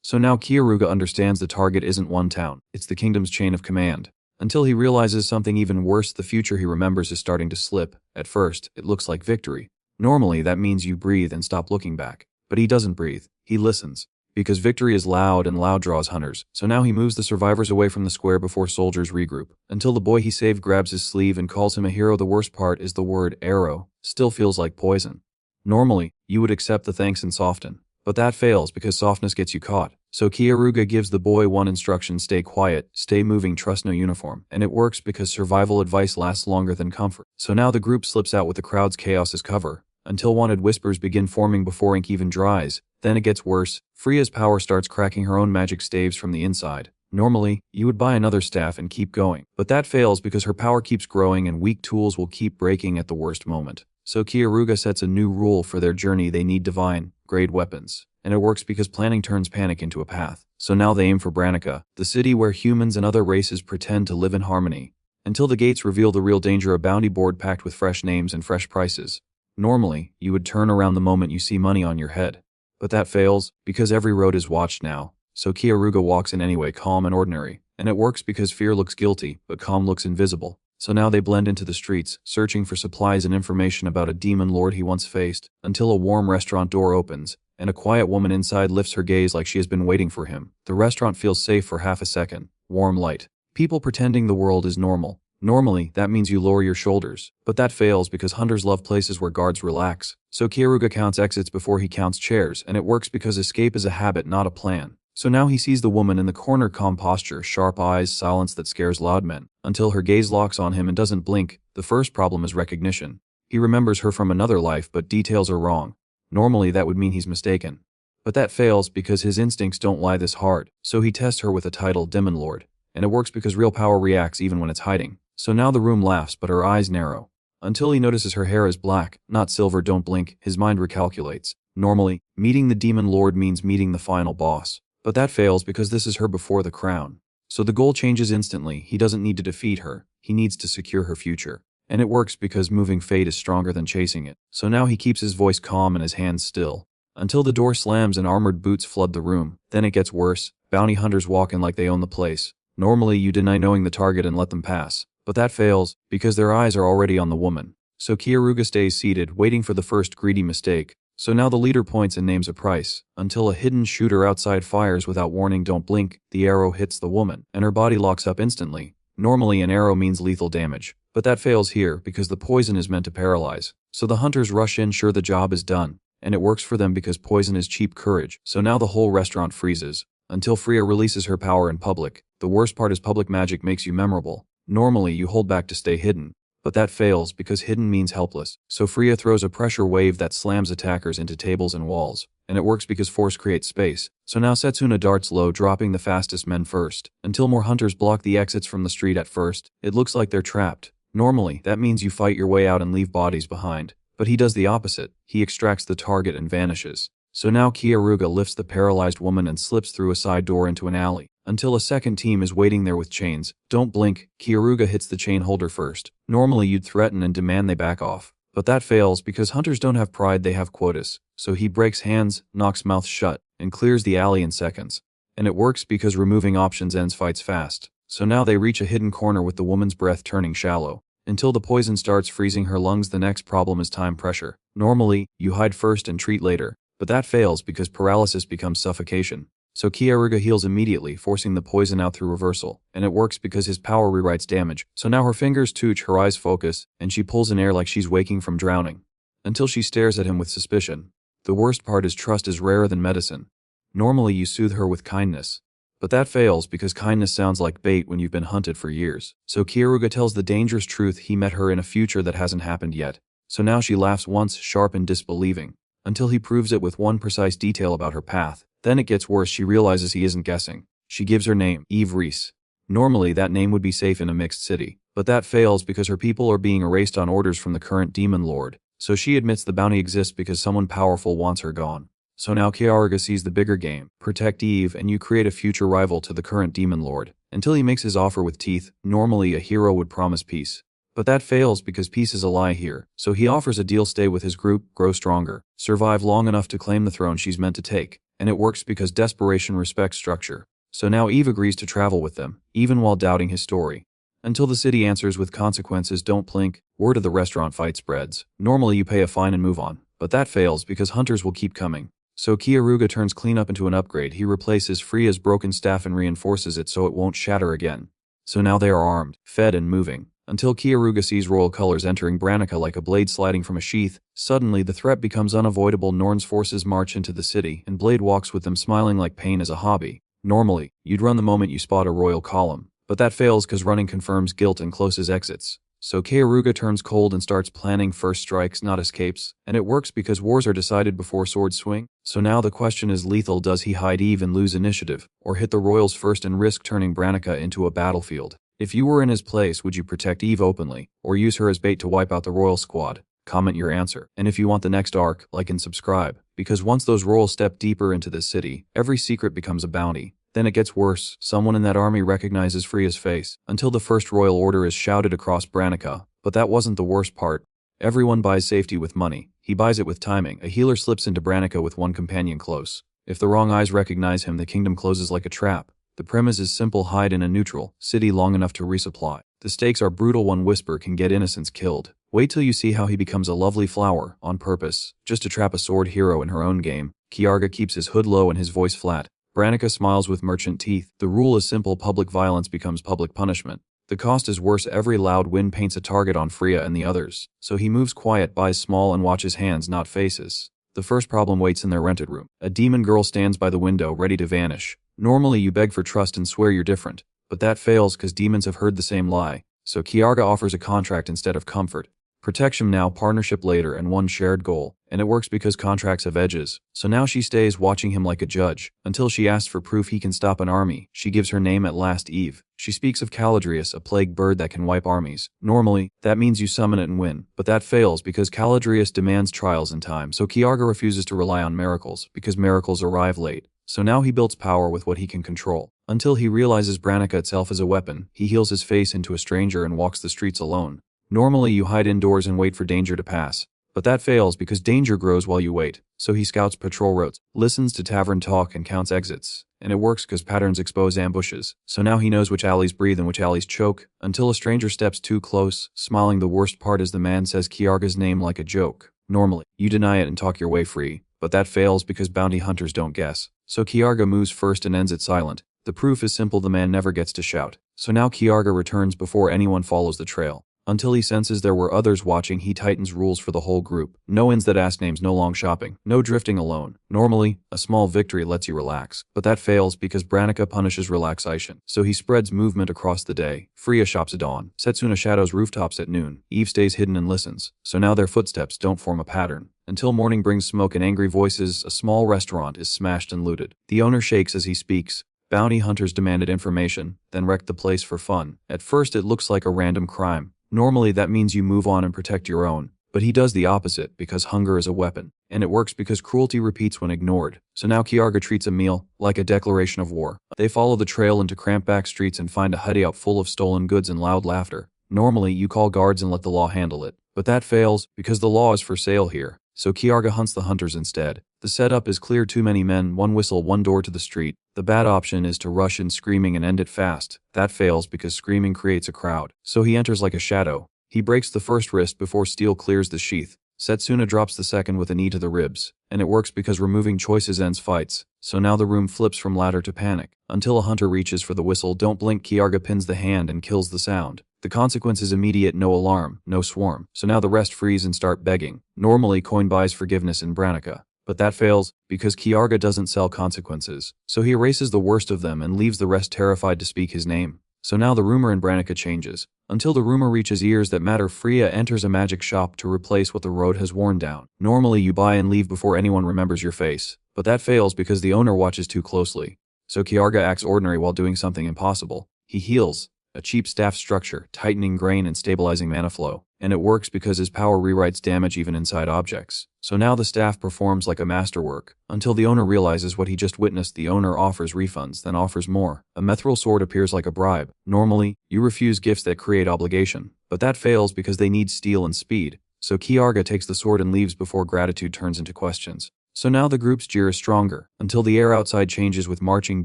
So now Kieruga understands the target isn't one town, it's the kingdom's chain of command. Until he realizes something even worse, the future he remembers is starting to slip. At first, it looks like victory. Normally that means you breathe and stop looking back. But he doesn't breathe, he listens. Because victory is loud and loud draws hunters, so now he moves the survivors away from the square before soldiers regroup. Until the boy he saved grabs his sleeve and calls him a hero. The worst part is the word arrow still feels like poison. Normally, you would accept the thanks and soften. But that fails because softness gets you caught. So Kieruga gives the boy one instruction: stay quiet, stay moving, trust no uniform. And it works because survival advice lasts longer than comfort. So now the group slips out with the crowd's chaos as cover, until wanted whispers begin forming before ink even dries. Then it gets worse. Freya's power starts cracking her own magic staves from the inside. Normally, you would buy another staff and keep going. But that fails because her power keeps growing and weak tools will keep breaking at the worst moment. So Kieruga sets a new rule for their journey: they need divine grade weapons. And it works because planning turns panic into a path. So now they aim for Branica, the city where humans and other races pretend to live in harmony. Until the gates reveal the real danger: a bounty board packed with fresh names and fresh prices. Normally, you would turn around the moment you see money on your head. But that fails, because every road is watched now. So Kieruga walks in anyway, calm and ordinary. And it works because fear looks guilty, but calm looks invisible. So now they blend into the streets, searching for supplies and information about a demon lord he once faced, until a warm restaurant door opens, and a quiet woman inside lifts her gaze like she has been waiting for him. The restaurant feels safe for half a second. Warm light. People pretending the world is normal. Normally, that means you lower your shoulders, but that fails because hunters love places where guards relax. So Kieruga counts exits before he counts chairs, and it works because escape is a habit, not a plan. So now he sees the woman in the corner, calm posture, sharp eyes, silence that scares loud men, until her gaze locks on him and doesn't blink. The first problem is recognition. He remembers her from another life, but details are wrong. Normally that would mean he's mistaken. But that fails because his instincts don't lie this hard, so he tests her with a title, Demon Lord. And it works because real power reacts even when it's hiding. So now the room laughs, but her eyes narrow. Until he notices her hair is black, not silver. Don't blink, his mind recalculates. Normally, meeting the Demon Lord means meeting the final boss. But that fails because this is her before the crown. So the goal changes instantly. He doesn't need to defeat her, he needs to secure her future. And it works because moving fate is stronger than chasing it. So now he keeps his voice calm and his hands still. Until the door slams and armored boots flood the room. Then it gets worse. Bounty hunters walk in like they own the place. Normally you deny knowing the target and let them pass. But that fails, because their eyes are already on the woman. So Kyoruga stays seated, waiting for the first greedy mistake. So now the leader points and names a price, until a hidden shooter outside fires without warning. Don't blink, the arrow hits the woman, and her body locks up instantly. Normally an arrow means lethal damage, but that fails here because the poison is meant to paralyze. So the hunters rush in, sure the job is done, and it works for them because poison is cheap courage. So now the whole restaurant freezes, until Freya releases her power in public. The worst part is public magic makes you memorable. Normally you hold back to stay hidden, but that fails because hidden means helpless. So Freya throws a pressure wave that slams attackers into tables and walls, and it works because force creates space. So now Setsuna darts low, dropping the fastest men first, until more hunters block the exits from the street. At first, it looks like they're trapped. Normally, that means you fight your way out and leave bodies behind, but he does the opposite. He extracts the target and vanishes. So now Kyoruga lifts the paralyzed woman and slips through a side door into an alley, until a second team is waiting there with chains. Don't blink, Kyoruga hits the chain holder first. Normally you'd threaten and demand they back off, but that fails because hunters don't have pride, they have quotas. So he breaks hands, knocks mouth shut, and clears the alley in seconds. And it works because removing options ends fights fast. So now they reach a hidden corner with the woman's breath turning shallow, until the poison starts freezing her lungs. The next problem is time pressure. Normally, you hide first and treat later, but that fails because paralysis becomes suffocation. So Kyoruga heals immediately, forcing the poison out through reversal, and it works because his power rewrites damage. So now her fingers twitch, her eyes focus, and she pulls in air like she's waking from drowning, until she stares at him with suspicion. The worst part is trust is rarer than medicine. Normally you soothe her with kindness, but that fails because kindness sounds like bait when you've been hunted for years. So Kyoruga tells the dangerous truth: he met her in a future that hasn't happened yet. So now she laughs once, sharp and disbelieving, until he proves it with one precise detail about her path. Then it gets worse, she realizes he isn't guessing. She gives her name, Eve Reese. Normally that name would be safe in a mixed city, but that fails because her people are being erased on orders from the current demon lord. So she admits the bounty exists because someone powerful wants her gone. So now Kyoruga sees the bigger game: protect Eve and you create a future rival to the current demon lord, until he makes his offer with teeth. Normally a hero would promise peace, but that fails because peace is a lie here. So he offers a deal: stay with his group, grow stronger, survive long enough to claim the throne she's meant to take. And it works because desperation respects structure. So now Eve agrees to travel with them, even while doubting his story, until the city answers with consequences. Don't blink, word of the restaurant fight spreads. Normally you pay a fine and move on, but that fails because hunters will keep coming. So Kyoruga turns cleanup into an upgrade. He replaces Freya's broken staff and reinforces it so it won't shatter again. So now they are armed, fed and moving, until Kyoruga sees royal colors entering Branica like a blade sliding from a sheath. Suddenly the threat becomes unavoidable. Norn's forces march into the city, and Blade walks with them, smiling like pain is a hobby. Normally, you'd run the moment you spot a royal column, but that fails because running confirms guilt and closes exits. So Kyoruga turns cold and starts planning first strikes, not escapes, and it works because wars are decided before swords swing. So now the question is lethal: does he hide Eve and lose initiative, or hit the royals first and risk turning Branica into a battlefield? If you were in his place, would you protect Eve openly, or use her as bait to wipe out the royal squad? Comment your answer. And if you want the next arc, like and subscribe, because once those royals step deeper into this city, every secret becomes a bounty. Then it gets worse. Someone in that army recognizes Freya's face, until the first royal order is shouted across Branica. But that wasn't the worst part. Everyone buys safety with money. He buys it with timing. A healer slips into Branica with one companion close. If the wrong eyes recognize him, the kingdom closes like a trap. The premise is simple: hide in a neutral city long enough to resupply. The stakes are brutal. One whisper can get innocents killed. Wait till you see how he becomes a lovely flower, on purpose, just to trap a sword hero in her own game. Kyoruga keeps his hood low and his voice flat. Branica smiles with merchant teeth. The rule is simple: public violence becomes public punishment. The cost is worse. Every loud wind paints a target on Freya and the others. So he moves quiet, buys small, and watches hands, not faces. The first problem waits in their rented room. A demon girl stands by the window, ready to vanish. Normally you beg for trust and swear you're different, but that fails because demons have heard the same lie. So Kyoruga offers a contract instead of comfort. Protection now, partnership later, and one shared goal. And it works because contracts have edges. So now she stays, watching him like a judge, until she asks for proof he can stop an army. She gives her name at last: Eve. She speaks of Caladrius, a plague bird that can wipe armies. Normally, that means you summon it and win, but that fails because Caladrius demands trials and time. So Kyoruga refuses to rely on miracles, because miracles arrive late. So now he builds power with what he can control, until he realizes Branica itself is a weapon. He heals his face into a stranger and walks the streets alone. Normally you hide indoors and wait for danger to pass, But that fails because danger grows while you wait. So he scouts patrol routes, listens to tavern talk, and counts exits. And it works because patterns expose ambushes. So now he knows which alleys breathe and which alleys choke, until a stranger steps too close, smiling. The worst part is the man says Kiarga's name like a joke. Normally, you deny it and talk your way free. But that fails because bounty hunters don't guess. So Kiarga moves first and ends it silent. The proof is simple: the man never gets to shout. So now Kiarga returns before anyone follows the trail. Until he senses there were others watching, he tightens rules for the whole group. No inns that ask names, no long shopping, no drifting alone. Normally, a small victory lets you relax. But that fails because Branica punishes relaxation. So he spreads movement across the day. Freya shops at dawn. Setsuna shadows rooftops at noon. Eve stays hidden and listens. So now their footsteps don't form a pattern. Until morning brings smoke and angry voices, a small restaurant is smashed and looted. The owner shakes as he speaks. Bounty hunters demanded information, then wrecked the place for fun. At first it looks like a random crime. Normally that means you move on and protect your own, but he does the opposite because hunger is a weapon, and it works because cruelty repeats when ignored. So now Kiarga treats a meal like a declaration of war. They follow the trail into cramped back streets and find a hideout full of stolen goods and loud laughter. Normally you call guards and let the law handle it, but that fails because the law is for sale here. So Kiarga hunts the hunters instead. The setup is clear: too many men, one whistle, one door to the street. The bad option is to rush in screaming and end it fast. That fails because screaming creates a crowd. So he enters like a shadow. He breaks the first wrist before steel clears the sheath. Setsuna drops the second with a knee to the ribs. And it works because removing choices ends fights. So now the room flips from ladder to panic. Until a hunter reaches for the whistle, don't blink, Kiarga pins the hand and kills the sound. The consequence is immediate: no alarm, no swarm. So now the rest freeze and start begging. Normally coin buys forgiveness in Branica. But that fails because Kiarga doesn't sell consequences. So he erases the worst of them and leaves the rest terrified to speak his name. So now the rumor in Branica changes. Until the rumor reaches ears that matter, Freya enters a magic shop to replace what the road has worn down. Normally you buy and leave before anyone remembers your face. But that fails because the owner watches too closely. So Kiarga acts ordinary while doing something impossible. He heals a cheap staff structure, tightening grain and stabilizing mana flow. And it works because his power rewrites damage even inside objects. So now the staff performs like a masterwork, until the owner realizes what he just witnessed. The owner offers refunds, then offers more. A mithril sword appears like a bribe. Normally, you refuse gifts that create obligation, but that fails because they need steel and speed. So Kiarga takes the sword and leaves before gratitude turns into questions. So now the group's jeer is stronger, until the air outside changes with marching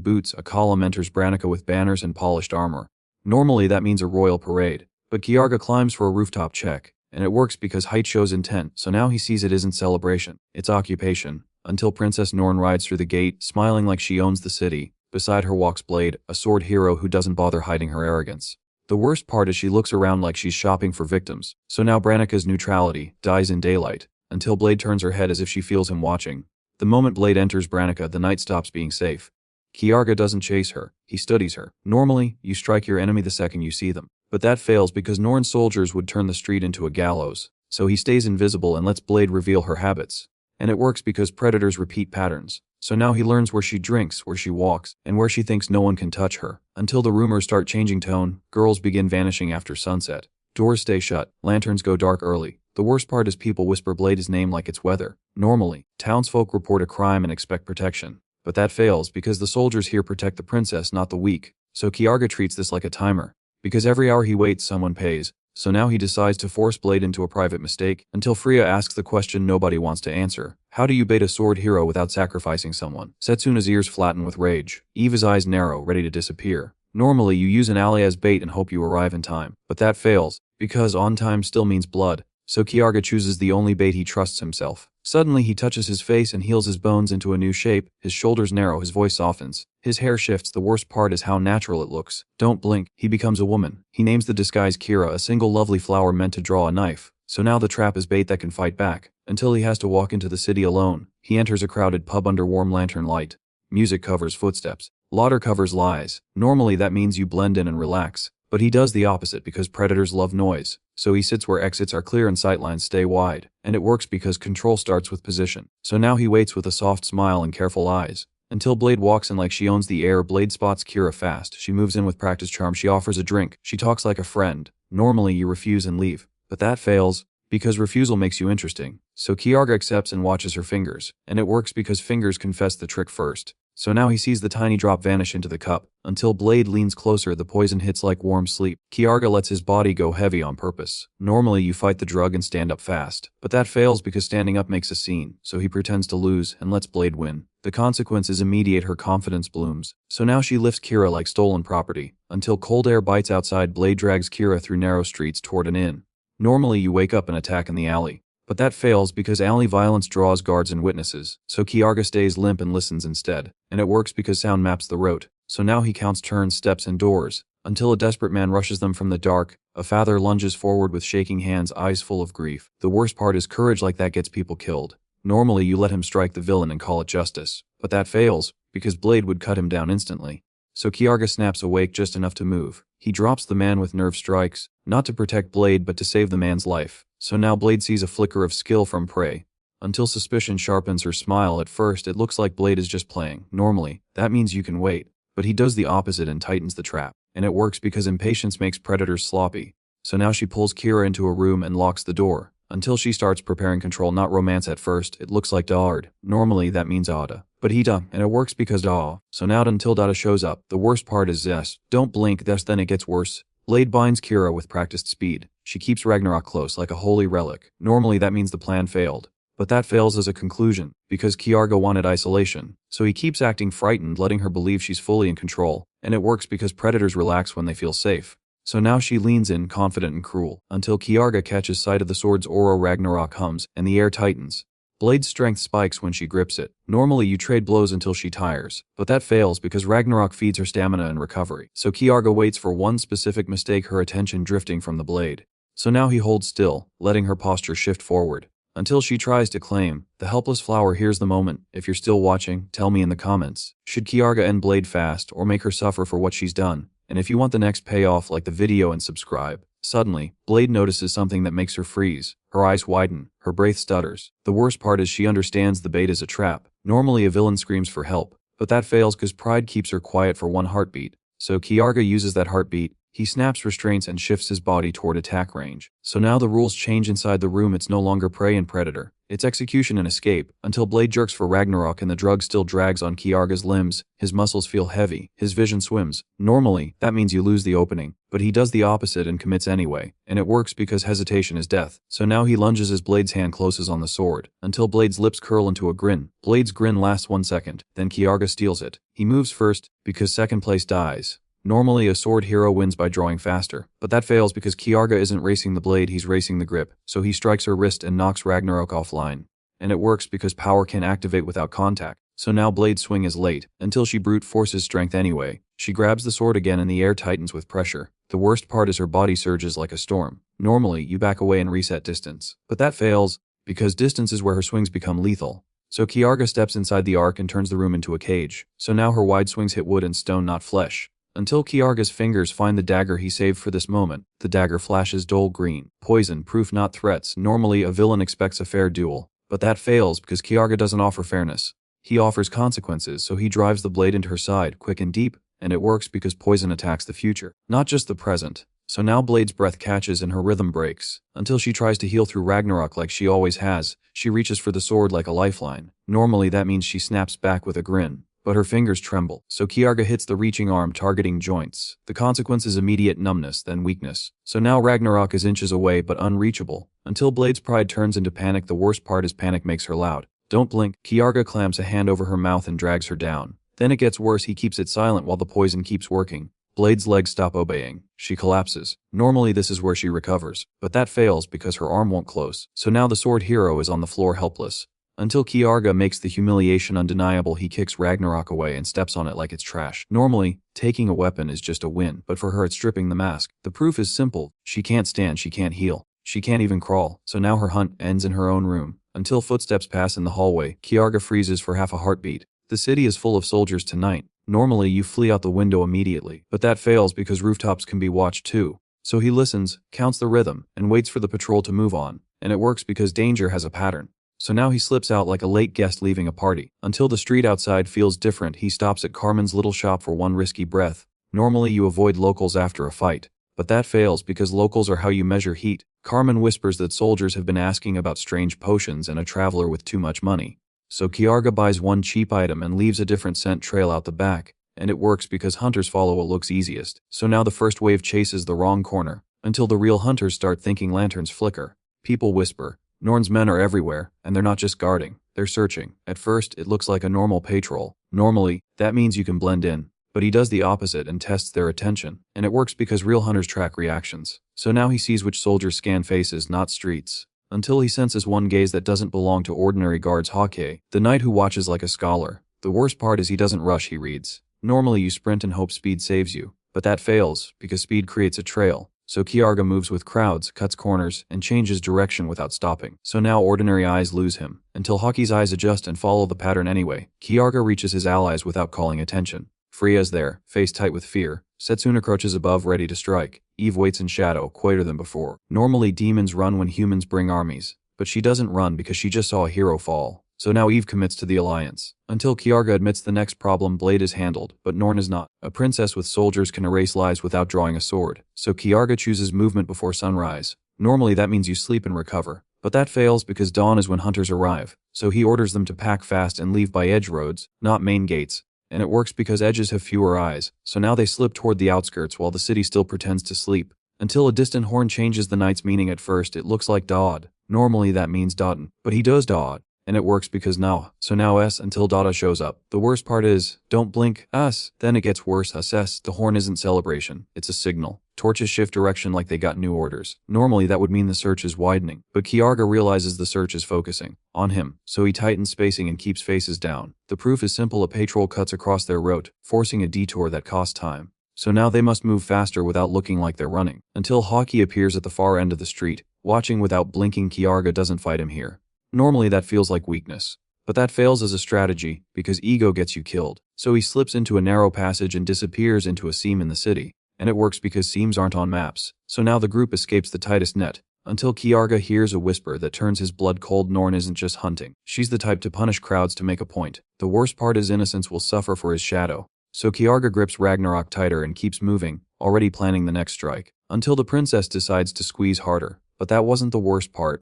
boots. A column enters Branica with banners and polished armor. Normally that means a royal parade, but Kiarga climbs for a rooftop check, and it works because height shows intent. So now he sees it isn't celebration, it's occupation, until Princess Norn rides through the gate, smiling like she owns the city. Beside her walks Blade, a sword hero who doesn't bother hiding her arrogance. The worst part is she looks around like she's shopping for victims. So now Branica's neutrality dies in daylight, until Blade turns her head as if she feels him watching. The moment Blade enters Branica, the night stops being safe. Kiarga doesn't chase her, he studies her. Normally, you strike your enemy the second you see them. But that fails because Norn's soldiers would turn the street into a gallows. So he stays invisible and lets Blade reveal her habits. And it works because predators repeat patterns. So now he learns where she drinks, where she walks, and where she thinks no one can touch her. Until the rumors start changing tone, girls begin vanishing after sunset. Doors stay shut, lanterns go dark early. The worst part is people whisper Blade's name like it's weather. Normally, townsfolk report a crime and expect protection. But that fails because the soldiers here protect the princess, not the weak. So Kiarga treats this like a timer. Because every hour he waits, someone pays. So now he decides to force Blade into a private mistake, until Freya asks the question nobody wants to answer. How do you bait a sword hero without sacrificing someone? Setsuna's ears flatten with rage. Eva's eyes narrow, ready to disappear. Normally you use an ally as bait and hope you arrive in time. But that fails, because on time still means blood. So Kiarga chooses the only bait: he trusts himself. Suddenly he touches his face and heals his bones into a new shape. His shoulders narrow, his voice softens. His hair shifts. The worst part is how natural it looks. Don't blink, he becomes a woman. He names the disguise Kira, a single lovely flower meant to draw a knife. So now the trap is bait that can fight back, until he has to walk into the city alone. He enters a crowded pub under warm lantern light. Music covers footsteps. Laughter covers lies. Normally that means you blend in and relax. But he does the opposite because predators love noise. So he sits where exits are clear and sightlines stay wide. And it works because control starts with position. So now he waits with a soft smile and careful eyes. Until Blade walks in like she owns the air. Blade spots Kira fast. She moves in with practice charm. She offers a drink. She talks like a friend. Normally you refuse and leave. But that fails, because refusal makes you interesting. So Kiarga accepts and watches her fingers. And it works because fingers confess the trick first. So now he sees the tiny drop vanish into the cup. Until Blade leans closer, the poison hits like warm sleep. Kiarga lets his body go heavy on purpose. Normally you fight the drug and stand up fast, but that fails because standing up makes a scene, so he pretends to lose and lets Blade win. The consequence is immediate. Her confidence blooms. So now she lifts Kira like stolen property. Until cold air bites outside, Blade drags Kira through narrow streets toward an inn. Normally you wake up and attack in the alley, but that fails because alley violence draws guards and witnesses, so Kiarga stays limp and listens instead. And it works because sound maps the route, so now he counts turns, steps, and doors, until a desperate man rushes them from the dark. A father lunges forward with shaking hands, eyes full of grief. The worst part is courage like that gets people killed. Normally you let him strike the villain and call it justice, but that fails, because Blade would cut him down instantly. So Kiarga snaps awake just enough to move. He drops the man with nerve strikes, not to protect Blade but to save the man's life. So now Blade sees a flicker of skill from prey. Until suspicion sharpens her smile. At first it looks like Blade is just playing. Normally, that means you can wait. But he does the opposite and tightens the trap. And it works because impatience makes predators sloppy. So now she pulls Kira into a room and locks the door. Until she starts preparing control, not romance at first. It looks like Dard. Normally that means Ada. But he does, and it works because Da. So now until Dada shows up. The worst part is this. Don't blink, then it gets worse. Blade binds Kira with practiced speed. She keeps Ragnarok close like a holy relic. Normally that means the plan failed. But that fails as a conclusion, because Kiarga wanted isolation. So he keeps acting frightened, letting her believe she's fully in control. And it works because predators relax when they feel safe. So now she leans in, confident and cruel, until Kiarga catches sight of the sword's aura. Ragnarok hums, and the air tightens. Blade's strength spikes when she grips it. Normally you trade blows until she tires, but that fails because Ragnarok feeds her stamina and recovery. So Kiarga waits for one specific mistake, her attention drifting from the blade. So now he holds still, letting her posture shift forward, until she tries to claim. The helpless flower hears the moment. If you're still watching, tell me in the comments. Should Kiarga end Blade fast or make her suffer for what she's done? And if you want the next payoff, like the video and subscribe. Suddenly, Blade notices something that makes her freeze. Her eyes widen, her breath stutters. The worst part is she understands the bait is a trap. Normally a villain screams for help, but that fails because pride keeps her quiet for one heartbeat. So Kiarga uses that heartbeat. He snaps restraints and shifts his body toward attack range. So now the rules change inside the room. It's no longer prey and predator. It's execution and escape, until Blade jerks for Ragnarok and the drug still drags on Kiarga's limbs. His muscles feel heavy, his vision swims. Normally, that means you lose the opening, but he does the opposite and commits anyway. And it works because hesitation is death. So now he lunges as Blade's hand closes on the sword, until Blade's lips curl into a grin. Blade's grin lasts 1 second, then Kiarga steals it. He moves first, because second place dies. Normally a sword hero wins by drawing faster, but that fails because Kiarga isn't racing the blade, he's racing the grip, so he strikes her wrist and knocks Ragnarok offline. And it works because power can activate without contact, so now Blade's swing is late, until she brute forces strength anyway. She grabs the sword again and the air tightens with pressure. The worst part is her body surges like a storm. Normally you back away and reset distance, but that fails, because distance is where her swings become lethal. So Kiarga steps inside the arc and turns the room into a cage, so now her wide swings hit wood and stone, not flesh. Until Kiarga's fingers find the dagger he saved for this moment. The dagger flashes dull green. Poison, proof not threats. Normally a villain expects a fair duel, but that fails because Kiarga doesn't offer fairness. He offers consequences, so he drives the blade into her side, quick and deep, and it works because poison attacks the future, not just the present. So now Blade's breath catches and her rhythm breaks. Until she tries to heal through Ragnarok like she always has, she reaches for the sword like a lifeline. Normally that means she snaps back with a grin, but her fingers tremble, so Kiarga hits the reaching arm, targeting joints. The consequence is immediate numbness, then weakness. So now Ragnarok is inches away but unreachable, until Blade's pride turns into panic. The worst part is panic makes her loud. Don't blink. Kiarga clamps a hand over her mouth and drags her down. Then it gets worse, he keeps it silent while the poison keeps working. Blade's legs stop obeying. She collapses. Normally this is where she recovers, but that fails because her arm won't close. So now the sword hero is on the floor helpless. Until Kiarga makes the humiliation undeniable, he kicks Ragnarok away and steps on it like it's trash. Normally, taking a weapon is just a win, but for her it's stripping the mask. The proof is simple. She can't stand, she can't heal. She can't even crawl, so now her hunt ends in her own room. Until footsteps pass in the hallway, Kiarga freezes for half a heartbeat. The city is full of soldiers tonight. Normally you flee out the window immediately, but that fails because rooftops can be watched too. So he listens, counts the rhythm, and waits for the patrol to move on. And it works because danger has a pattern. So now he slips out like a late guest leaving a party. Until the street outside feels different, he stops at Carmen's little shop for one risky breath. Normally you avoid locals after a fight, but that fails because locals are how you measure heat. Carmen whispers that soldiers have been asking about strange potions and a traveler with too much money. So Kiarga buys one cheap item and leaves a different scent trail out the back, and it works because hunters follow what looks easiest. So now the first wave chases the wrong corner, until the real hunters start thinking lanterns flicker. People whisper, Norn's men are everywhere, and they're not just guarding, they're searching. At first, it looks like a normal patrol. Normally, that means you can blend in. But he does the opposite and tests their attention, and it works because real hunters track reactions. So now he sees which soldiers scan faces, not streets. Until he senses one gaze that doesn't belong to ordinary guards. Hake, the knight who watches like a scholar. The worst part is he doesn't rush, he reads. Normally you sprint and hope speed saves you, but that fails, because speed creates a trail. So Kiarga moves with crowds, cuts corners, and changes direction without stopping. So now ordinary eyes lose him, until Haki's eyes adjust and follow the pattern anyway. Kiarga reaches his allies without calling attention. Freya's there, face tight with fear. Setsuna crouches above, ready to strike. Eve waits in shadow, quieter than before. Normally demons run when humans bring armies, but she doesn't run because she just saw a hero fall. So now Eve commits to the alliance. Until Kiarga admits the next problem. Blade is handled, but Norn is not. A princess with soldiers can erase lives without drawing a sword. So Kiarga chooses movement before sunrise. Normally that means you sleep and recover. But that fails because dawn is when hunters arrive. So he orders them to pack fast and leave by edge roads, not main gates. And it works because edges have fewer eyes, so now they slip toward the outskirts while the city still pretends to sleep. Until a distant horn changes the night's meaning. At first it looks like Daad. Normally that means Daden, but he does Daad. And it works because now. So now S until Dada shows up. The worst part is, don't blink, us. Then it gets worse. Assess, the horn isn't celebration, it's a signal. Torches shift direction like they got new orders. Normally that would mean the search is widening, but Kiarga realizes the search is focusing on him, so he tightens spacing and keeps faces down. The proof is simple. A patrol cuts across their route, forcing a detour that costs time. So now they must move faster without looking like they're running. Until Haki appears at the far end of the street, watching without blinking. Kiarga doesn't fight him here. Normally that feels like weakness, but that fails as a strategy because ego gets you killed. So he slips into a narrow passage and disappears into a seam in the city. And it works because seams aren't on maps. So now the group escapes the tightest net, until Kiarga hears a whisper that turns his blood cold. Norn isn't just hunting. She's the type to punish crowds to make a point. The worst part is innocence will suffer for his shadow. So Kiarga grips Ragnarok tighter and keeps moving, already planning the next strike, until the princess decides to squeeze harder. But that wasn't the worst part.